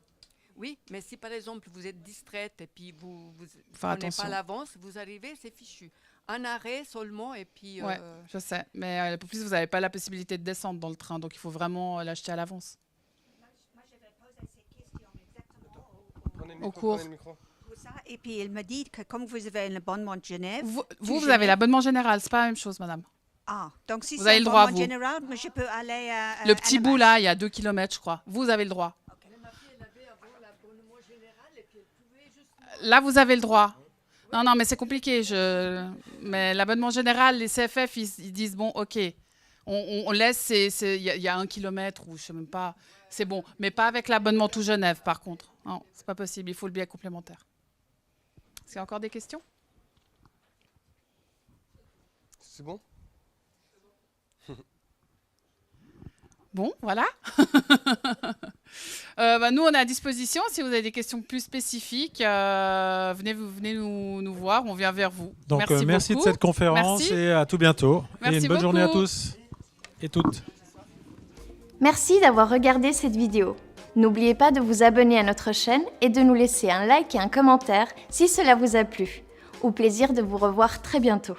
Oui, mais si par exemple vous êtes distraite et puis vous prenez pas l'avance, vous arrivez, c'est fichu. Un arrêt seulement et puis... Oui, je sais. Mais pour plus, vous n'avez pas la possibilité de descendre dans le train. Donc, il faut vraiment l'acheter à l'avance. Moi, je vais poser ces questions exactement au cours. Ça. Et puis, il me dit que comme vous avez un abonnement de Genève... Vous avez l'abonnement général. Ce n'est pas la même chose, madame. Ah, donc si vous avez c'est le droit, abonnement général, mais je peux aller à... Le petit bout, là, il y a 2 km, je crois. Vous avez le droit. Okay. Ma fille, elle avait avant l'abonnement général et puis elle pouvait juste... Là, vous avez le droit. Non, mais c'est compliqué. Mais l'abonnement général, les CFF, ils disent, bon, OK, on laisse, il y a 1 kilomètre ou je ne sais même pas, c'est bon. Mais pas avec l'abonnement tout Genève, par contre. Non, c'est pas possible, il faut le billet complémentaire. Est-ce qu'il y a encore des questions? C'est bon? Bon, voilà. Nous, on est à disposition. Si vous avez des questions plus spécifiques, venez nous voir. On vient vers vous. Donc, merci de cette conférence et à tout bientôt. Merci et une bonne journée à tous et toutes. Merci d'avoir regardé cette vidéo. N'oubliez pas de vous abonner à notre chaîne et de nous laisser un like et un commentaire si cela vous a plu. Au plaisir de vous revoir très bientôt.